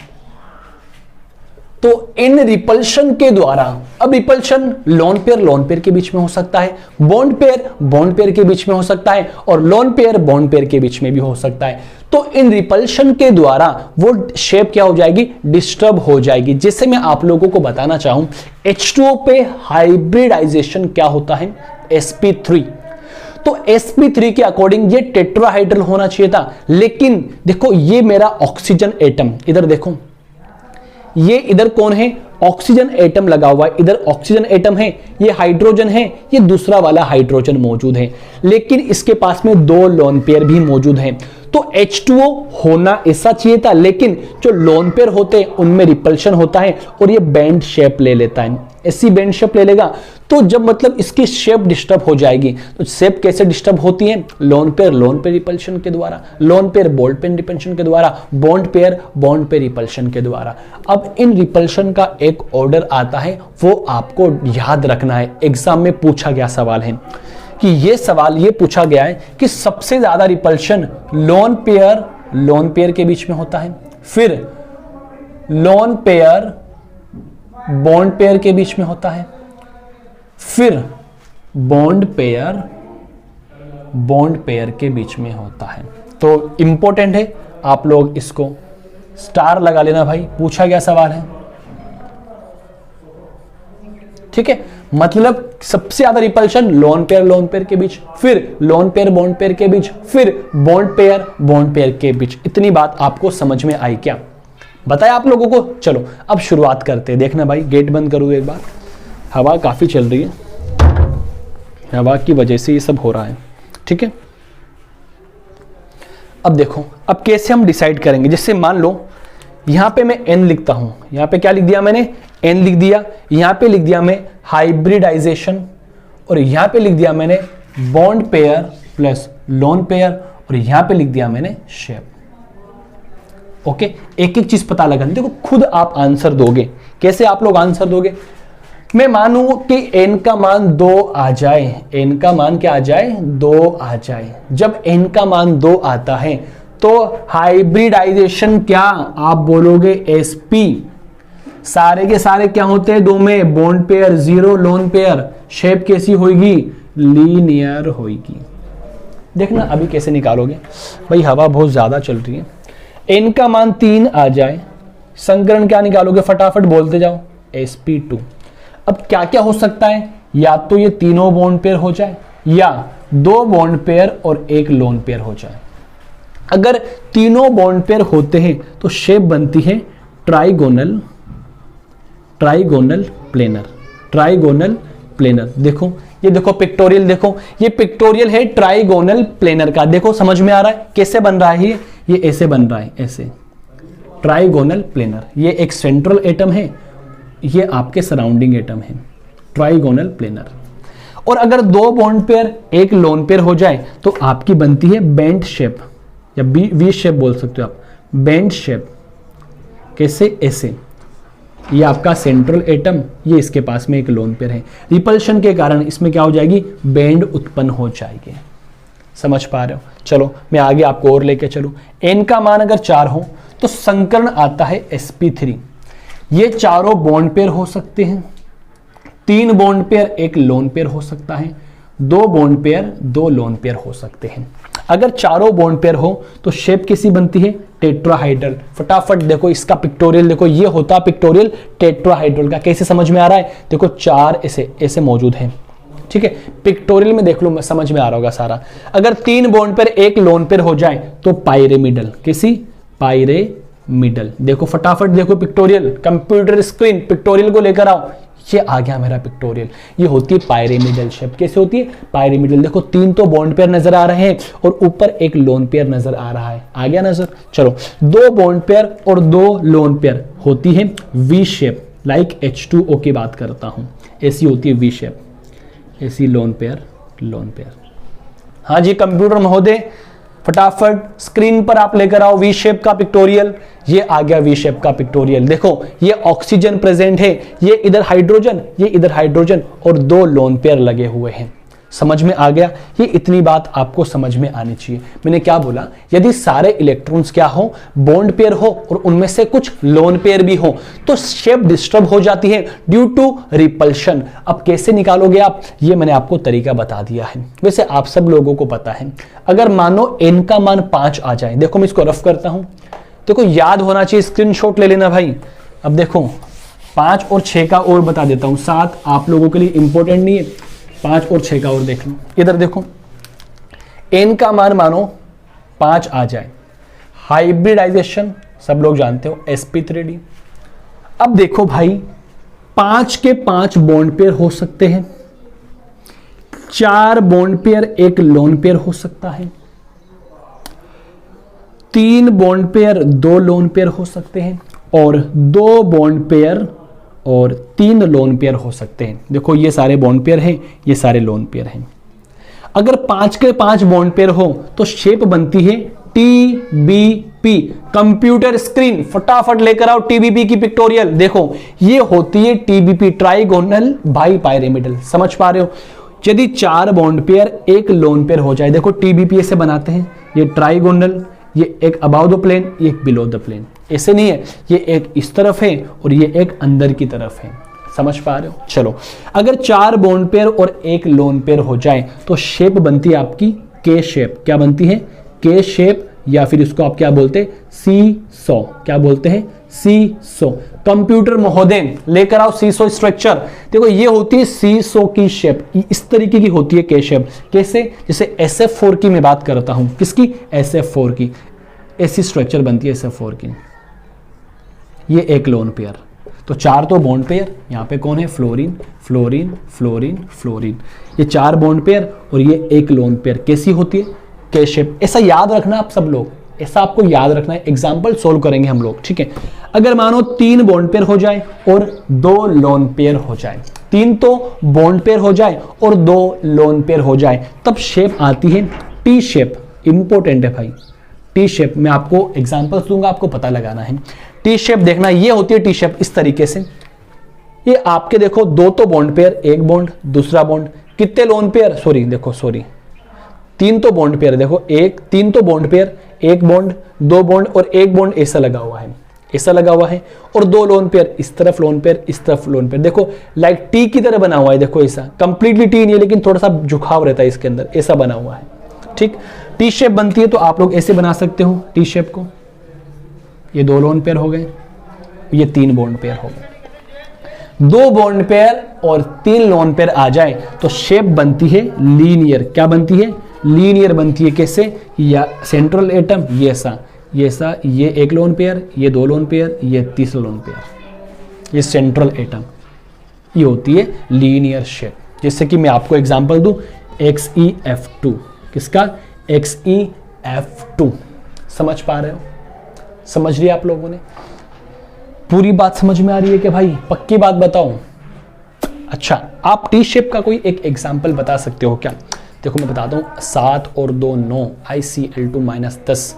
तो इन रिपल्शन के द्वारा, अब रिपल्शन लोन पेयर के बीच में हो सकता है, बॉन्ड पेयर के बीच में हो सकता है और लोन पेयर बॉन्ड पेयर के बीच में भी हो सकता है। तो इन रिपल्शन के द्वारा वो शेप क्या हो जाएगी, डिस्टर्ब हो जाएगी। जैसे मैं आप लोगों को बताना चाहूं, H2O पे हाइब्रिडाइजेशन क्या होता है, sp3। तो sp3 के अकॉर्डिंग ये टेट्राहाइड्रल होना चाहिए था, लेकिन देखो ये मेरा ऑक्सीजन एटम, इधर देखो ये इधर कौन है, ऑक्सीजन एटम लगा हुआ है, इधर ऑक्सीजन एटम है, ये हाइड्रोजन है, ये दूसरा वाला हाइड्रोजन मौजूद है, लेकिन इसके पास में 2 लोन पेयर भी मौजूद हैं। तो H2O होना ऐसा चाहिए था, लेकिन जो लोन पेयर होते हैं उनमें रिपल्शन होता है और ये बैंड शेप ले लेता है। ऐसी बैंड शेप ले लेगा तो जब मतलब इसकी शेप डिस्टर्ब हो जाएगी, तो शेप कैसे डिस्टर्ब होती है? लोन पेयर रिपल्शन के द्वारा, lone pair bond pair repulsion के द्वारा, बॉन्ड पेयर रिपल्शन के द्वारा। अब इन रिपल्शन का एक ऑर्डर आता है, वो आपको याद रखना है। एग्जाम में पूछा गया सवाल है कि ये सवाल ये पूछा गया है कि सबसे ज्यादा रिपल्शन लोन पेयर के बीच में होता है, फिर लोन पेयर बॉन्ड पेयर के बीच में होता है, फिर बॉन्ड पेयर के बीच में होता है। तो इंपॉर्टेंट है, आप लोग इसको स्टार लगा लेना भाई, पूछा गया सवाल है। ठीक है, मतलब सबसे ज्यादा रिपल्शन लोन पेयर के बीच, फिर लोन पेयर बॉन्ड पेयर के बीच, फिर बॉन्ड पेयर के बीच। इतनी बात आपको समझ में आई क्या? बताया आप लोगों को? चलो अब शुरुआत करते हैं। देखना भाई, गेट बंद करूँ एक बार, हवा काफी चल रही है, हवा की वजह से ये सब हो रहा है। ठीक है, अब देखो अब कैसे हम डिसाइड करेंगे। जैसे मान लो यहां पे मैं n लिखता हूं, यहां पे क्या लिख दिया मैंने? n लिख दिया। यहां पे लिख दिया मैं हाइब्रिडाइजेशन, और यहां पे लिख दिया मैंने bond pair plus lone pair, और यहां पे लिख दिया मैंने शेप। ओके, एक एक चीज पता लगा। देखो खुद आप आंसर दोगे। कैसे आप लोग आंसर दोगे? मैं मानूं कि n का मान 2 आ जाए, n का मान क्या आ जाए? 2 आ जाए। जब n का मान 2 आता है तो हाइब्रिडाइजेशन क्या आप बोलोगे? sp। सारे के सारे क्या होते हैं? 2 में bond pair 0 lone pair. Shape कैसी होगी? लीनियर होगी। देखना अभी कैसे निकालोगे भाई, हवा बहुत ज्यादा चल रही है। n का मान 3 आ जाए, संकरण क्या निकालोगे? फटाफट बोलते जाओ, sp2। अब क्या क्या हो सकता है? या तो ये तीनों बॉन्ड पेयर हो जाए, या 2 बॉन्ड पेयर और 1 लोन पेयर हो जाए। अगर तीनों बॉन्ड पेयर होते हैं तो शेप बनती है ट्राइगोनल प्लेनर। देखो ये देखो पिक्टोरियल, देखो ये पिक्टोरियल है ट्राइगोनल प्लेनर का। देखो समझ में आ रहा है कैसे बन रहा है? ये ऐसे बन रहा है, ऐसे ट्राइगोनल प्लेनर। ये एक सेंट्रल एटम है, ये आपके सराउंडिंग एटम है, ट्राइगोनल प्लेनर। और अगर 2 बॉन्ड पेयर 1 लोन पेयर हो जाए तो आपकी बनती है बेंट शेप, या वी शेप बोल सकते हो आप, बेंट शेप। कैसे? ऐसे। ये आपका सेंट्रल एटम, ये इसके पास में एक लोन पेयर है। रिपल्शन के कारण इसमें क्या हो जाएगी? बेंड उत्पन्न हो जाएगी। समझ पा रहे हो? चलो मैं आगे आपको और लेके चलूं। n का मान अगर 4 हो तो संकरण आता है sp3। ये चारों बॉन्ड पेयर हो सकते हैं, 3 बॉन्ड पेयर 1 लोन पेयर हो सकता है, 2 बॉन्ड पेयर 2 लोन पेयर हो सकते हैं। अगर चारों बॉन्ड पेयर हो तो शेप कैसी बनती है? टेट्राहाइड्रल। फटाफट देखो इसका पिक्टोरियल, देखो ये होता पिक्टोरियल टेट्राहाइड्रल का। कैसे समझ में आ रहा है? देखो 4 ऐसे मौजूद हैं। ठीक है, पिक्टोरियल में देख लो, समझ में आ रहा होगा सारा। अगर 3 बॉन्ड पेयर 1 लोन पेयर हो जाए तो पाइरेमिडल। कैसी? पाइरेमिडल। देखो फटाफट देखो पिक्टोरियल, कंप्यूटर स्क्रीन पिक्टोरियल को लेकर आओ। ये आ गया मेरा पिक्टोरियल। ये होती है पाइरेमिडल शेप। कैसे होती है? पाइरेमिडल। देखो 3 तो बॉन्ड पेयर नजर आ रहे हैं और ऊपर 1 लोन पेयर नजर आ रहा है। आ गया नजर? चलो 2 बॉन्ड पेयर और 2 लोन पेयर होती है वी शेप, लाइक H2O की बात करता हूं, ऐसी होती है वी शेप, ऐसी लोन पेयर। हाँ जी कंप्यूटर महोदय, फटाफट स्क्रीन पर आप लेकर आओ वी शेप का पिक्टोरियल। ये आ गया वी शेप का पिक्टोरियल। देखो ये ऑक्सीजन प्रेजेंट है, ये इधर हाइड्रोजन और 2 लोन पेयर लगे हुए हैं। समझ में आ गया? ये इतनी बात आपको समझ में आनी चाहिए। मैंने क्या बोला? यदि सारे इलेक्ट्रॉन्स क्या हो? बॉन्ड पेयर हो और उनमें से कुछ लोन पेयर भी हो तो शेप डिस्टर्ब हो जाती है ड्यू टू रिपल्शन। अब कैसे निकालोगे आप? ये मैंने आपको तरीका बता दिया है, वैसे आप सब लोगों को पता है। अगर मानो n का मान 5 आ जाए, देखो मैं इसको रफ करता हूं, देखो याद होना चाहिए, स्क्रीनशॉट ले लेना भाई। अब देखो 5 और 6 का और बता देता हूं, 7 आप लोगों के लिए इंपॉर्टेंट नहीं है, 5 और 6 का और देख लो। इधर देखो n का मान मानो 5 आ जाए, हाइब्रिडाइजेशन सब लोग जानते हो sp3d। अब देखो भाई 5 के 5 बॉन्ड पेयर हो सकते हैं, 4 बॉन्ड पेयर एक लोन पेयर हो सकता है, 3 बॉन्ड पेयर 2 लोन पेयर हो सकते हैं, और 2 बॉन्ड पेयर और 3 लोन पेयर हो सकते हैं। देखो ये सारे बॉन्ड पेयर हैं, ये सारे लोन पेयर हैं। अगर 5 के 5 बॉन्ड पेयर हो तो शेप बनती है टीबीपी। कंप्यूटर स्क्रीन फटाफट लेकर आओ टीबीपी की पिक्टोरियल। देखो ये होती है टीबीपी, ट्राइगोनल बाई पायरेमिडल। समझ पा रहे हो? यदि 4 बॉन्ड पेयर एक लोन पेयर हो जाए, देखो टीबीपी ऐसे बनाते हैं, ये ट्राइगोनल, ये एक अबाव द प्लेन, ये एक बिलो द प्लेन। ऐसे नहीं है, ये एक इस तरफ है और ये एक अंदर की तरफ है। समझ पा रहे हो? चलो, अगर 4 बॉन्ड पेयर और एक लोन पेयर हो जाए तो शेप बनती है आपकी के शेप। क्या बनती है? के शेप, या फिर इसको आप क्या बोलते हैं? सी सो। क्या बोलते हैं? सी सो। कंप्यूटर महोदय लेकर आओ सी सो स्ट्रक्चर। देखो ये होती है सी सो की शेप, इस तरीके की होती है के शेप। कैसे? जैसे SF4 की मैं बात करता हूं। किसकी? SF4 की। ऐसी स्ट्रक्चर बनती है SF4 की। ये एक लोन पेयर, तो 4 तो बॉन्ड पेयर, यहाँ पे कौन है? Fluorine, fluorine, fluorine, fluorine. ये 4 बॉन्ड पेयर और ये एक लोन पेयर। कैसी होती है? के शेप। ऐसा याद रखना आप सब लोग, ऐसा आपको याद रखना है। एग्जाम्पल सोल्व करेंगे हम लोग, ठीक है? अगर मानो 3 बॉन्ड पेयर हो जाए और 2 लोन पेयर हो जाए, 3 तो बॉन्ड पेयर हो जाए और 2 लोन पेयर हो जाए, तब शेप आती है टी शेप। इंपॉर्टेंट है भाई, टी शेप। मैं आपको एग्जाम्पल्स दूंगा, आपको पता लगाना है। टी शेप देखना, ये होती है टी शेप इस तरीके से। ये आपके देखो 2 तो बॉन्ड पेयर, एक बॉन्ड, दूसरा बॉन्ड। कितने लोन पेयर? सॉरी, देखो सॉरी, 3 तो बॉन्ड पेयर। देखो 3 तो बॉन्ड पेयर, एक बॉन्ड, 2 बॉन्ड और एक बॉन्ड ऐसा लगा हुआ है, ऐसा लगा हुआ है, और 2 लोन पेयर, इस तरफ लोन पेयर, इस तरफ लोन पेयर। देखो लाइक टी की तरह बना हुआ है। देखो ऐसा कंप्लीटली टी नहीं है, लेकिन थोड़ा सा झुकाव रहता है इसके अंदर, ऐसा बना हुआ है। ठीक, टी शेप बनती है तो आप लोग ऐसे बना सकते हो टी शेप को। ये 2 लोन पेयर हो गए, ये 3 बॉन्ड पेयर हो गए। 2 बॉन्ड पेयर और 3 लोन पेयर आ जाए तो शेप बनती है लीनियर। क्या बनती है? लीनियर बनती है। कैसे? या सेंट्रल एटम, ये ऐसा, ये ऐसा, ये एक लोन पेयर, ये 2 लोन पेयर, ये तीसरा लोन पेयर, ये सेंट्रल एटम। ये होती है लीनियर शेप। जैसे कि मैं आपको एग्जांपल दूं, XeF2। किसका? XeF2। समझ पा रहे हो? समझ लिया आप लोगों ने? पूरी बात समझ में आ रही है कि भाई? पक्की बात बताऊं? अच्छा, आप टी शेप का कोई एक एग्जांपल बता सकते हो क्या? देखो मैं बताता हूं, 7 और 2 9, ICl2 -10,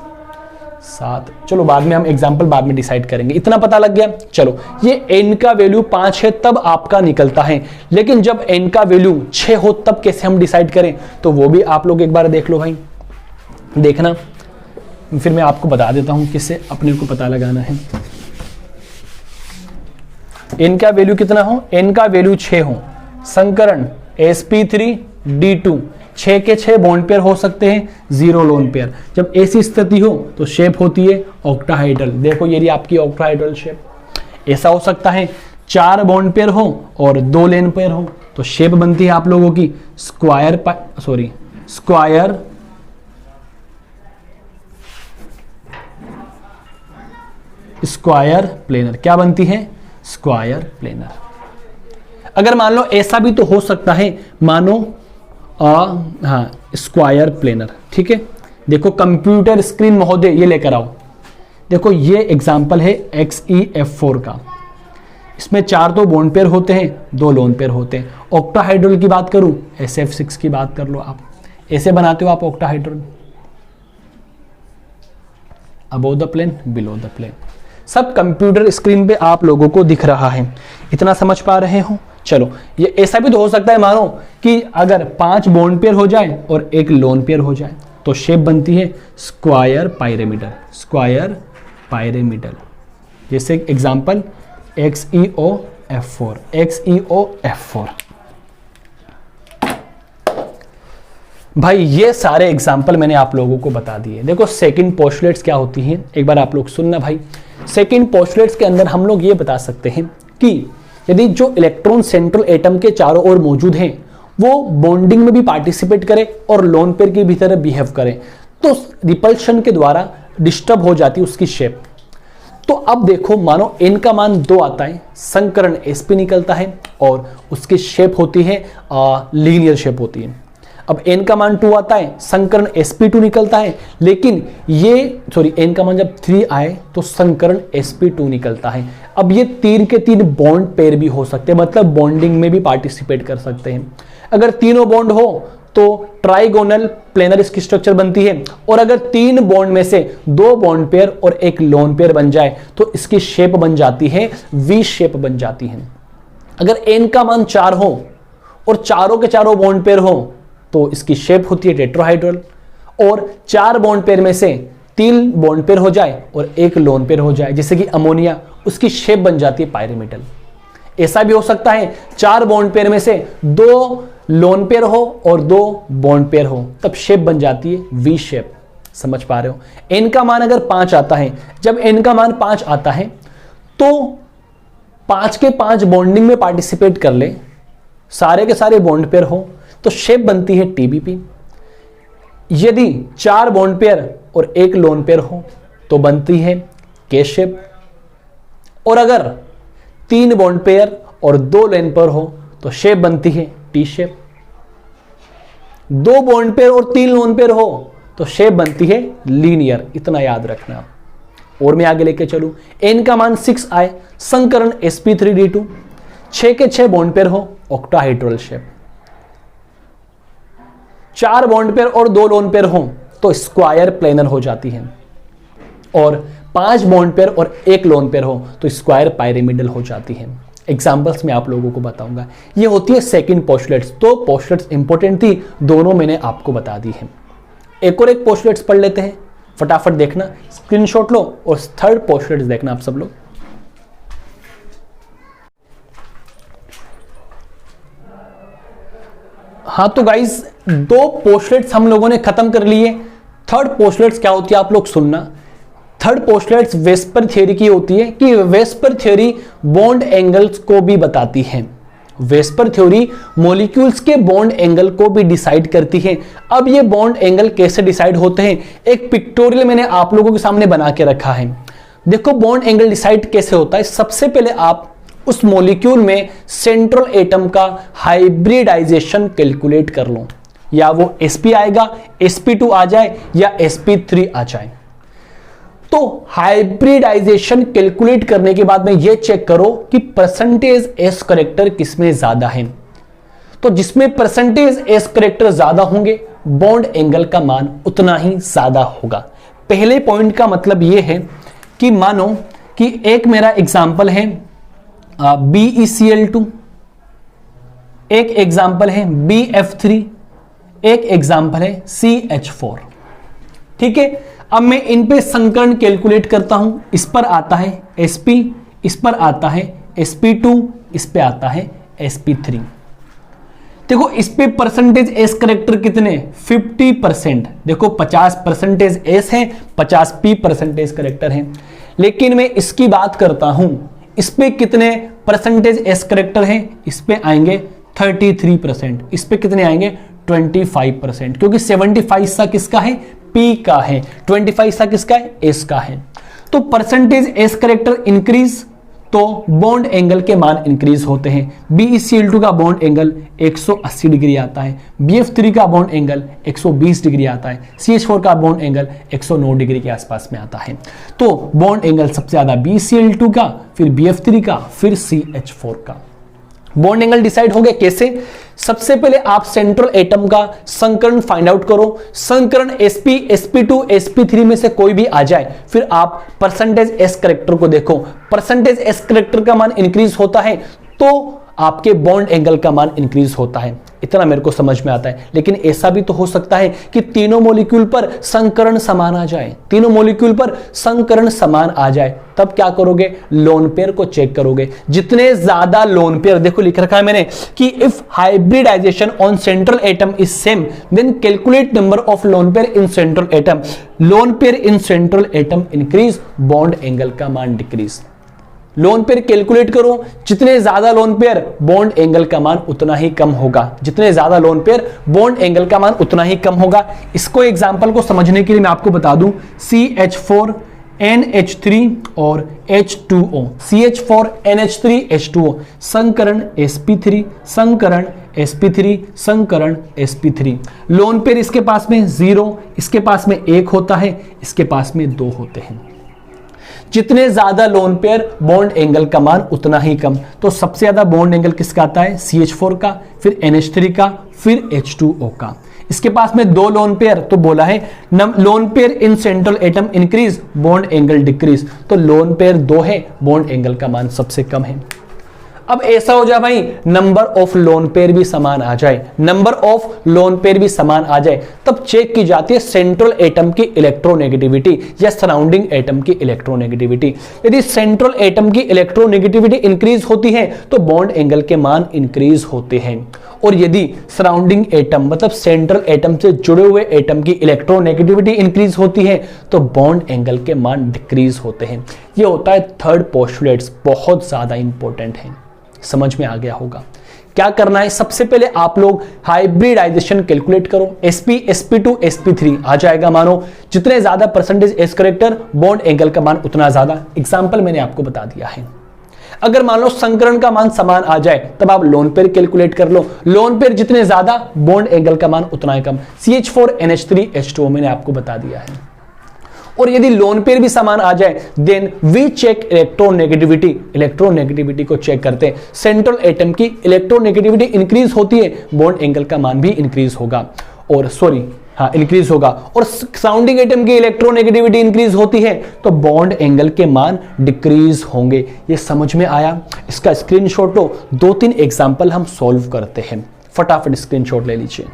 7। चलो बाद में हम एग्जांपल बाद में डिसाइड करेंगे। इतना पता लग गया? चलो, ये n का वैल्यू 5 है तब आपका निकलता है, लेकिन जब n का वैल्यू 6 हो तब कैसे हम डिसाइड करें? तो वो भी आप लोग एक बार देख लो भाई, देखना, फिर मैं आपको बता देता हूं किससे अपने को पता लगाना है। n का वैल्यू कितना हो? n का वैल्यू 6 हो, संकरण sp3d2, 6 के 6 बॉन्ड पेयर हो सकते हैं, 0 लोन पेयर। जब ऐसी स्थिति हो तो शेप होती है ऑक्टाहाइड्रल। देखो ये रही आपकी ऑक्टाहाइड्रल शेप। ऐसा हो सकता है 4 बॉन्ड पेयर हो और 2 लोन पेयर हो, तो शेप बनती है आप लोगों की स्क्वायर प्लेनर। क्या बनती है? Square planar. अगर मान लो ऐसा भी तो हो सकता है, मानो हाँ स्क्वायर प्लेनर। ठीक है, देखो कंप्यूटर स्क्रीन महोदय ये लेकर आओ। देखो ये एग्जांपल है XeF4 का। इसमें 4 तो बॉन्ड पेयर होते हैं, 2 लोन पेयर होते हैं। ऑक्टाहाइड्रल की बात करूं, SF6 की बात कर लो आप। ऐसे बनाते हो आप octahedral, above the plane, below the plane. सब कंप्यूटर स्क्रीन पे आप लोगों को दिख रहा है। इतना समझ पा रहे हो? चलो, ये ऐसा भी तो हो सकता है, मानो कि अगर 5 बॉन्ड पेयर हो जाए और 1 लोन पेयर हो जाए तो शेप बनती है स्क्वायर पायरेमिडल। स्क्वायर पायरेमिडल, जैसे एग्जांपल XeOF4। XeOF4 भाई, ये सारे एग्जाम्पल मैंने आप लोगों को बता दिए। देखो सेकंड पोस्टुलेट्स क्या होती हैं, एक बार आप लोग सुनना भाई। सेकंड पोस्टुलेट्स के अंदर हम लोग ये बता सकते हैं कि यदि जो इलेक्ट्रॉन सेंट्रल एटम के चारों ओर मौजूद हैं वो बॉन्डिंग में भी पार्टिसिपेट करे और लोन पेयर की भी तरह बिहेव करे, तो रिपल्शन के द्वारा डिस्टर्ब हो जाती है उसकी शेप। तो अब देखो, मानो n का मान 2 आता है, संकरण sp निकलता है और उसकी शेप होती है लीनियर शेप होती है। अब n का मान 2 आता है, संकरण sp2 निकलता है, लेकिन ये n का मान जब 3 आए तो संकरण sp2 निकलता है। अब ये 3 के 3 बॉन्ड पेयर भी हो सकते हैं, मतलब बॉन्डिंग में भी पार्टिसिपेट कर सकते हैं। अगर तीनों बॉन्ड हो तो ट्राइगोनल प्लेनर इसकी स्ट्रक्चर बनती है, और अगर 3 बॉन्ड में से 2 बॉन्ड पेयर और एक लोन पेयर बन जाए तो इसकी शेप बन जाती है वी शेप बन जाती है। अगर n का मान 4 हो और चारों के चारों बॉन्ड पेयर हो तो इसकी शेप होती है टेट्राहाइड्रल, और 4 बॉन्ड पेयर में से 3 बॉन्ड पेयर हो जाए और एक लोन पेयर हो जाए, जैसे कि अमोनिया, उसकी शेप बन जाती है पायरीमिडल। ऐसा भी हो सकता है 4 बॉन्ड पेयर में से 2 लोन पेयर हो और 2 बॉन्ड पेयर हो, तब शेप बन जाती है वी शेप। समझ पा रहे हो? n का मान अगर 5 आता है, जब n का मान 5 आता है तो 5 के 5 बॉन्डिंग में पार्टिसिपेट कर ले, सारे के सारे बॉन्ड पेयर हो, तो शेप बनती है टीबीपी। यदि 4 बॉन्ड पेयर और एक लोन पेयर हो तो बनती है के शेप, और अगर 3 बॉन्ड पेयर और 2 लोन पेयर हो तो शेप बनती है टी शेप। 2 बॉन्ड पेयर और 3 लोन पेयर हो तो शेप बनती है लीनियर। इतना याद रखना। और मैं आगे लेके चलूं, n का मान 6 आए, संकरण sp3d2, 6 के 6 बॉन्ड पेयर हो, ऑक्टाहाइड्रल शेप। 4 बॉन्ड पेयर और 2 लोन पेयर हो तो स्क्वायर प्लेनर हो जाती है, और 5 बॉन्ड पेयर और एक लोन पेयर हो तो स्क्वायर पायरीमिडल हो जाती है। एग्जांपल्स में आप लोगों को बताऊंगा। ये होती है सेकंड पोस्टुलेट्स। तो पोस्टुलेट्स इंपॉर्टेंट थी, दोनों मैंने आपको बता दी है। एक और एक पोस्टुलेट्स पढ़ लेते हैं, फटाफट देखना, स्क्रीनशॉट लो और थर्ड पोस्टुलेट्स देखना आप सब लोग। हाँ तो गाइस, 2 पोस्टुलेट्स हम लोगों ने खत्म कर लिए। थर्ड पोस्टुलेट्स क्या होती है आप लोग सुनना। थर्ड पोस्टुलेट्स वेस्पर थ्योरी की होती है कि वेस्पर थ्योरी बॉन्ड एंगल्स को भी बताती है। वेस्पर थ्योरी मॉलिक्यूल्स के बॉन्ड एंगल को भी डिसाइड करती है। अब ये बॉन्ड एंगल कैसे डिसाइड होते हैं, एक पिक्टोरियल मैंने आप लोगों के सामने बना के रखा है। देखो बॉन्ड एंगल डिसाइड कैसे होता है। सबसे पहले आप उस मॉलिक्यूल में सेंट्रल एटम का हाइब्रिडाइजेशन कैलकुलेट कर लो, या वो sp आएगा, sp2 आ जाए या sp3 आ जाए। तो हाइब्रिडाइजेशन कैलकुलेट करने के बाद में यह चेक करो कि परसेंटेज एस करेक्टर किसमें ज्यादा है। तो जिसमें परसेंटेज एस करेक्टर ज्यादा होंगे बॉन्ड एंगल का मान उतना ही ज्यादा होगा। पहले पॉइंट का मतलब यह है कि मानो कि एक मेरा एग्जांपल है BeCl2, एक एग्जांपल है BF3, एक एग्जांपल है CH4। ठीक है, अब मैं इन पे संकरण कैलकुलेट करता हूं। इस पर आता है sp, इस पर आता है sp2, इस पे आता है sp3। देखो इस पे परसेंटेज एस करेक्टर कितने, 50%। देखो 50 परसेंटेज एस है, 50 p परसेंटेज करेक्टर है। लेकिन मैं इसकी बात करता हूं, इस पे कितने परसेंटेज एस करेक्टर है, इस पे आएंगे 33%, इस पे कितने आएंगे 25%, क्योंकि 75 सा किसका है, P का है, 25 सा किसका है, S का है। तो परसेंटेज S करेक्टर इंक्रीज तो बॉन्ड एंगल के मान इंक्रीज होते हैं। BeCl2 का बॉन्ड एंगल 180 डिग्री आता है, BF3 का बॉन्ड एंगल 120 डिग्री आता है, CH4 का बॉन्ड एंगल 109 डिग्री के आसपास में आता है। तो बॉन्ड एंगल सबसे ज्यादा BeCl2 का, फिर BF3 का, फिर CH4 का। बॉन्ड एंगल डिसाइड हो गया कैसे। सबसे पहले आप सेंट्रल एटम का संकरण फाइंड आउट करो। संकरण sp, sp2, sp3 में से कोई भी आ जाए, फिर आप परसेंटेज s करेक्टर को देखो। परसेंटेज s करेक्टर का मान इंक्रीज होता है तो आपके बॉन्ड एंगल का मान इंक्रीज होता है। इतना मेरे को समझ में आता है। लेकिन ऐसा भी तो हो सकता है कि तीनों मॉलिक्यूल पर संकरण समान आ जाए, तीनों मॉलिक्यूल पर संकरण समान आ जाए, तब क्या करोगे, लोन पेयर को चेक करोगे। जितने ज्यादा लोन पेयर, देखो लिख रखा है मैंने कि if hybridisation on central atom is same then calculate number of lone pair in central atom. Lone pair in central atom increase, bond angle का मान डिक्रीज। लोन पेयर कैलकुलेट करो, जितने ज्यादा लोन पेयर बॉन्ड एंगल का मान उतना ही कम होगा, जितने ज्यादा लोन पेयर बॉन्ड एंगल का मान उतना ही कम होगा। इसको एग्जांपल को समझने के लिए मैं आपको बता दूं, CH4 NH3 और H2O, CH4NH3H2O, संकरण sp3, संकरण sp3, संकरण sp3। लोन पेयर इसके पास में 0, इसके पास में 1 होता है, इसके पास में 2 होते हैं। जितने ज्यादा लोन पेयर बॉन्ड एंगल का मान उतना ही कम। तो सबसे ज्यादा बॉन्ड एंगल किसका आता है? CH4 का, फिर NH3 का, फिर H2O का। इसके पास में 2 लोन पेयर, तो बोला है loan pair in central atom increase, bond angle decrease. तो लोन पेयर 2 है, बॉन्ड एंगल का मान सबसे कम है। अब ऐसा हो जाए भाई नंबर ऑफ लोन पेयर भी समान आ जाए, नंबर ऑफ लोन पेयर भी समान आ जाए, तब चेक की जाती है सेंट्रल एटम की इलेक्ट्रोनेगेटिविटी या सराउंडिंग एटम की इलेक्ट्रोनेगेटिविटी। यदि सेंट्रल एटम की इलेक्ट्रोनेगेटिविटी इंक्रीज होती है तो बॉन्ड एंगल के मान इंक्रीज होते हैं, और यदि सराउंडिंग एटम मतलब सेंट्रल एटम से जुड़े हुए एटम की इलेक्ट्रोनेगेटिविटी इंक्रीज होती है तो बॉन्ड एंगल के मान डिक्रीज होते हैं। ये होता है थर्ड पोस्टुलेट्स, बहुत ज्यादा इंपॉर्टेंट है। समझ में आ गया होगा। क्या करना है? सबसे पहले आप लोग हाइब्रिडाइजेशन कैलकुलेट करो। sp sp2 sp3 आ जाएगा। मानो जितने ज्यादा percentage s character bond angle का मान उतना ज्यादा। एग्जांपल मैंने आपको बता दिया है। अगर मान लो संकरण का मान समान आ जाए तब आप लोन पेयर कैलकुलेट कर लो। लोन पेयर जितने ज्यादा बॉन्ड एंगल का मान उतना ही कम। CH4NH3H2O मैंने आपको बता दिया है। और यदि लोन पेयर भी समान आ जाए then we check electronegativity. Electronegativity को चेक करते हैं। सेंट्रल एटम की इलेक्ट्रोनेगेटिविटी इंक्रीज होती है, बॉन्ड एंगल का मान भी इंक्रीज होगा, और इंक्रीज होगा। और सराउंडिंग एटम की इलेक्ट्रोनेगेटिविटी इंक्रीज होती है तो बॉन्ड एंगल के मान डिक्रीज होंगे। ये समझ में आया? इसका स्क्रीनशॉट लो। 2-3 एग्जांपल हम सॉल्व करते हैं। फटाफट स्क्रीनशॉट ले लीजिए।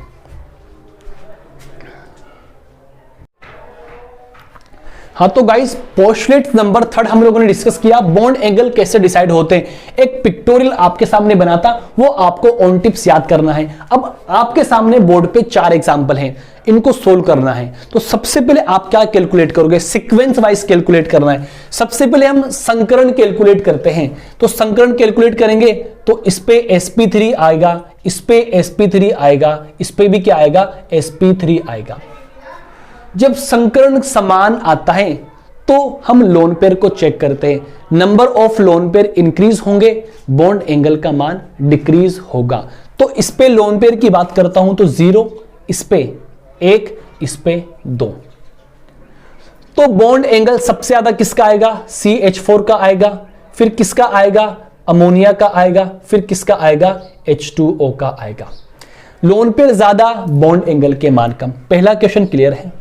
हाँ तो गाइस पोस्टुलेट नंबर 3 हम लोगों ने डिस्कस किया, बॉन्ड एंगल कैसे डिसाइड होते हैं। एक पिक्टोरियल आपके सामने बनाता, वो आपको ऑन टिप्स याद करना है। अब आपके सामने बोर्ड पे 4 एग्जांपल हैं, इनको सोल्व करना है। तो सबसे पहले आप क्या कैलकुलेट करोगे? सीक्वेंस वाइज कैलकुलेट करना है। सबसे पहले हम संकरण कैलकुलेट करते हैं। तो संकरण कैलकुलेट करेंगे तो इस पे sp3 आएगा, इस पे sp3 आएगा, इस पे भी क्या आएगा? sp3 आएगा। जब संकरण समान आता है तो हम लोन पेयर को चेक करते हैं। Number of lone pair increase होंगे, बॉन्ड एंगल का मान डिक्रीज होगा। तो इस पे लोन पेयर की बात करता हूं तो 0, इस पे 1, इस पे 2। तो बॉन्ड एंगल सबसे ज्यादा किसका आएगा? CH4 का आएगा, फिर किसका आएगा? अमोनिया का आएगा, फिर किसका आएगा? H2O का आएगा। लोन पेयर ज्यादा, बॉन्ड एंगल के मान कम। पहला क्वेश्चन क्लियर है।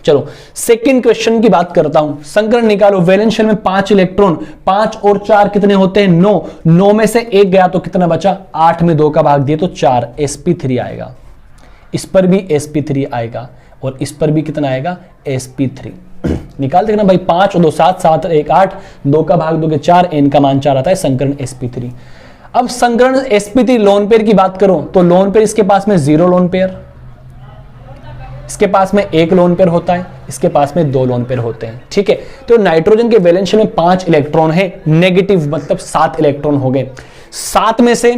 चलो सेकंड क्वेश्चन की बात करता हूं। संकरण निकालो। वैलेंस शेल में 5 इलेक्ट्रॉन, 5 और 4 कितने होते हैं? 9। 9 में से 1 गया तो कितना बचा? 8 में 2 का भाग दिए तो 4, sp3 आएगा। इस पर भी sp3 आएगा और इस पर भी कितना आएगा? sp3। निकाल देना भाई। 5 और 2 7, 7 और 1 8, 2 का भाग दोगे 4, n का मान 4 आता है। संकरण sp3। अब संकरण sp3 लोन पेयर की बात करो तो लोन पेयर इसके पास में 0 लोन पेयर, इसके पास में 1 लोन पेयर होता है, इसके पास में 2 लोन पेयर होते हैं। ठीक है, तो नाइट्रोजन के वैलेंस शेल में 5 इलेक्ट्रॉन है, नेगेटिव मतलब 7 इलेक्ट्रॉन हो गए। 7 में से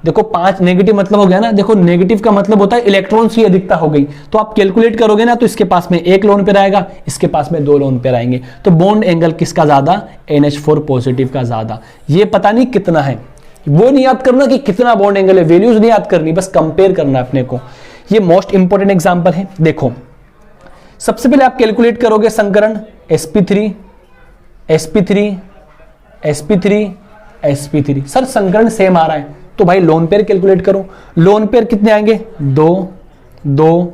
देखो 5 नेगेटिव मतलब हो गया ना। देखो नेगेटिव का मतलब होता है इलेक्ट्रॉन्स की अधिकता हो गई। तो आप कैलकुलेट करोगे ना तो इसके पास में 1 लोन पेयर आएगा, इसके पास में 2 लोन पेयर आएंगे। तो बॉन्ड एंगल किसका ज्यादा? NH4 पॉजिटिव का ज्यादा। ये पता नहीं कितना है, वो नहीं याद करना कि कितना बॉन्ड एंगल है, वैल्यूज नहीं याद करनी, बस कंपेयर करना अपने को। ये मोस्ट इंपोर्टेंट एग्जांपल है। देखो सबसे पहले आप कैलकुलेट करोगे संकरण sp3 sp3 sp3 sp3। Sir संकरण सेम आ रहा है तो भाई लोन पेयर कैलकुलेट करो। लोन पेयर कितने आएंगे? 2 2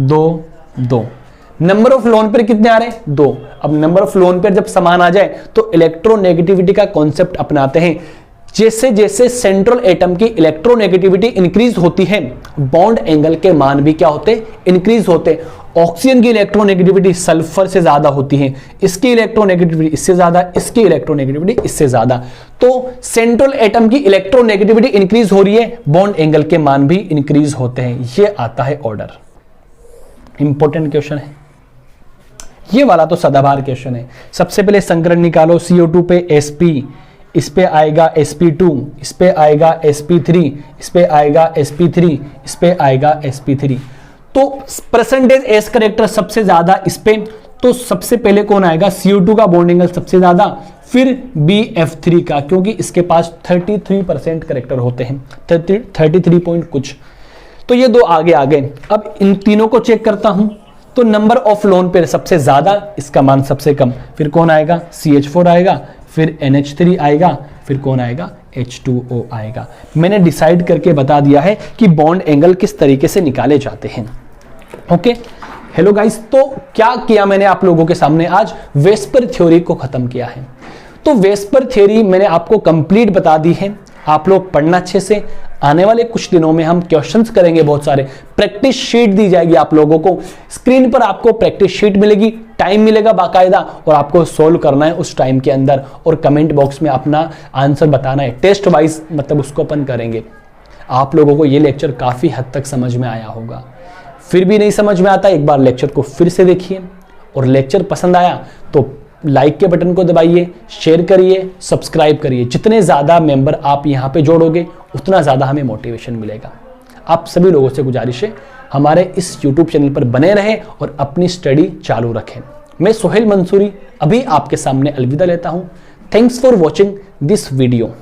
2 2। नंबर ऑफ लोन पेयर कितने आ रहे हैं? 2। अब नंबर ऑफ लोन पेयर जब समान आ जाए तो इलेक्ट्रोनेगेटिविटी का कॉन्सेप्ट अपनाते हैं। जैसे जैसे सेंट्रल एटम की इलेक्ट्रोनेगेटिविटी इंक्रीज होती है बॉन्ड एंगल के मान भी क्या होते? इंक्रीज होते। ऑक्सीजन की इलेक्ट्रोनेगेटिविटी सल्फर से ज्यादा होती है, इसकी इलेक्ट्रोनेगेटिविटी इससे ज्यादा, इसकी इलेक्ट्रोनेगेटिविटी इससे ज्यादा। तो सेंट्रल एटम की इलेक्ट्रोनेगेटिविटी इंक्रीज हो रही है, बॉन्ड एंगल के मान भी इंक्रीज होते हैं। ये आता है ऑर्डर। इंपॉर्टेंट क्वेश्चन है ये वाला, तो सदाबहार क्वेश्चन है। सबसे पहले संकरण निकालो। CO2 पे sp, इस पे आएगा sp2, इस पे आएगा sp3, इस पे आएगा sp3, इस पे आएगा sp3। तो परसेंटेज एस करेक्टर सबसे ज्यादा इस पे, तो सबसे पहले कौन आएगा, CO2 का बॉन्ड एंगल सबसे ज्यादा, फिर BF3 का, क्योंकि इसके पास 33% करेक्टर होते हैं, 33 पॉइंट कुछ। तो ये दो आगे आ गए। अब इन तीनों को चेक करता हूं, तो नंबर ऑफ लोन पेयर सबसे ज्यादा, इसका मान सबसे कम, फिर कौन आएगा, CH4 आएगा, फिर NH3 आएगा, फिर कौन आएगा, H2O आएगा। मैंने डिसाइड करके बता दिया है कि बॉन्ड एंगल किस तरीके से निकाले जाते हैं। ओके, हेलो गाइस, तो क्या किया मैंने आप लोगों के सामने, आज वेस्पर थ्योरी को खत्म किया है। तो वेस्पर थ्योरी मैंने आपको कंप्लीट बता दी है, आप लोग पढ़ना अच्छे से। आने वाले कुछ दिनों में हम क्वेश्चंस करेंगे, बहुत सारे प्रैक्टिस शीट दी जाएगी आप लोगों को, स्क्रीन पर आपको प्रैक्टिस शीट मिलेगी, टाइम मिलेगा बाकायदा, और आपको सोल्व करना है उस टाइम के अंदर, और कमेंट बॉक्स में अपना आंसर बताना है, टेस्ट वाइज मतलब उसको अपन करेंगे। आप लोगों को ये लेक्चर काफी हद तक समझ में आया होगा। फिर भी नहीं समझ में आता, एक बार लेक्चर को फिर से देखिए, और लेक्चर पसंद आया तो लाइक के बटन को दबाइए, शेयर करिए, सब्सक्राइब करिए। जितने ज़्यादा मेंबर आप यहाँ पे जोड़ोगे उतना ज़्यादा हमें मोटिवेशन मिलेगा। आप सभी लोगों से गुजारिश है, हमारे इस YouTube चैनल पर बने रहें और अपनी स्टडी चालू रखें। मैं सोहेल मंसूरी अभी आपके सामने अलविदा लेता हूँ। Thanks for watching this video.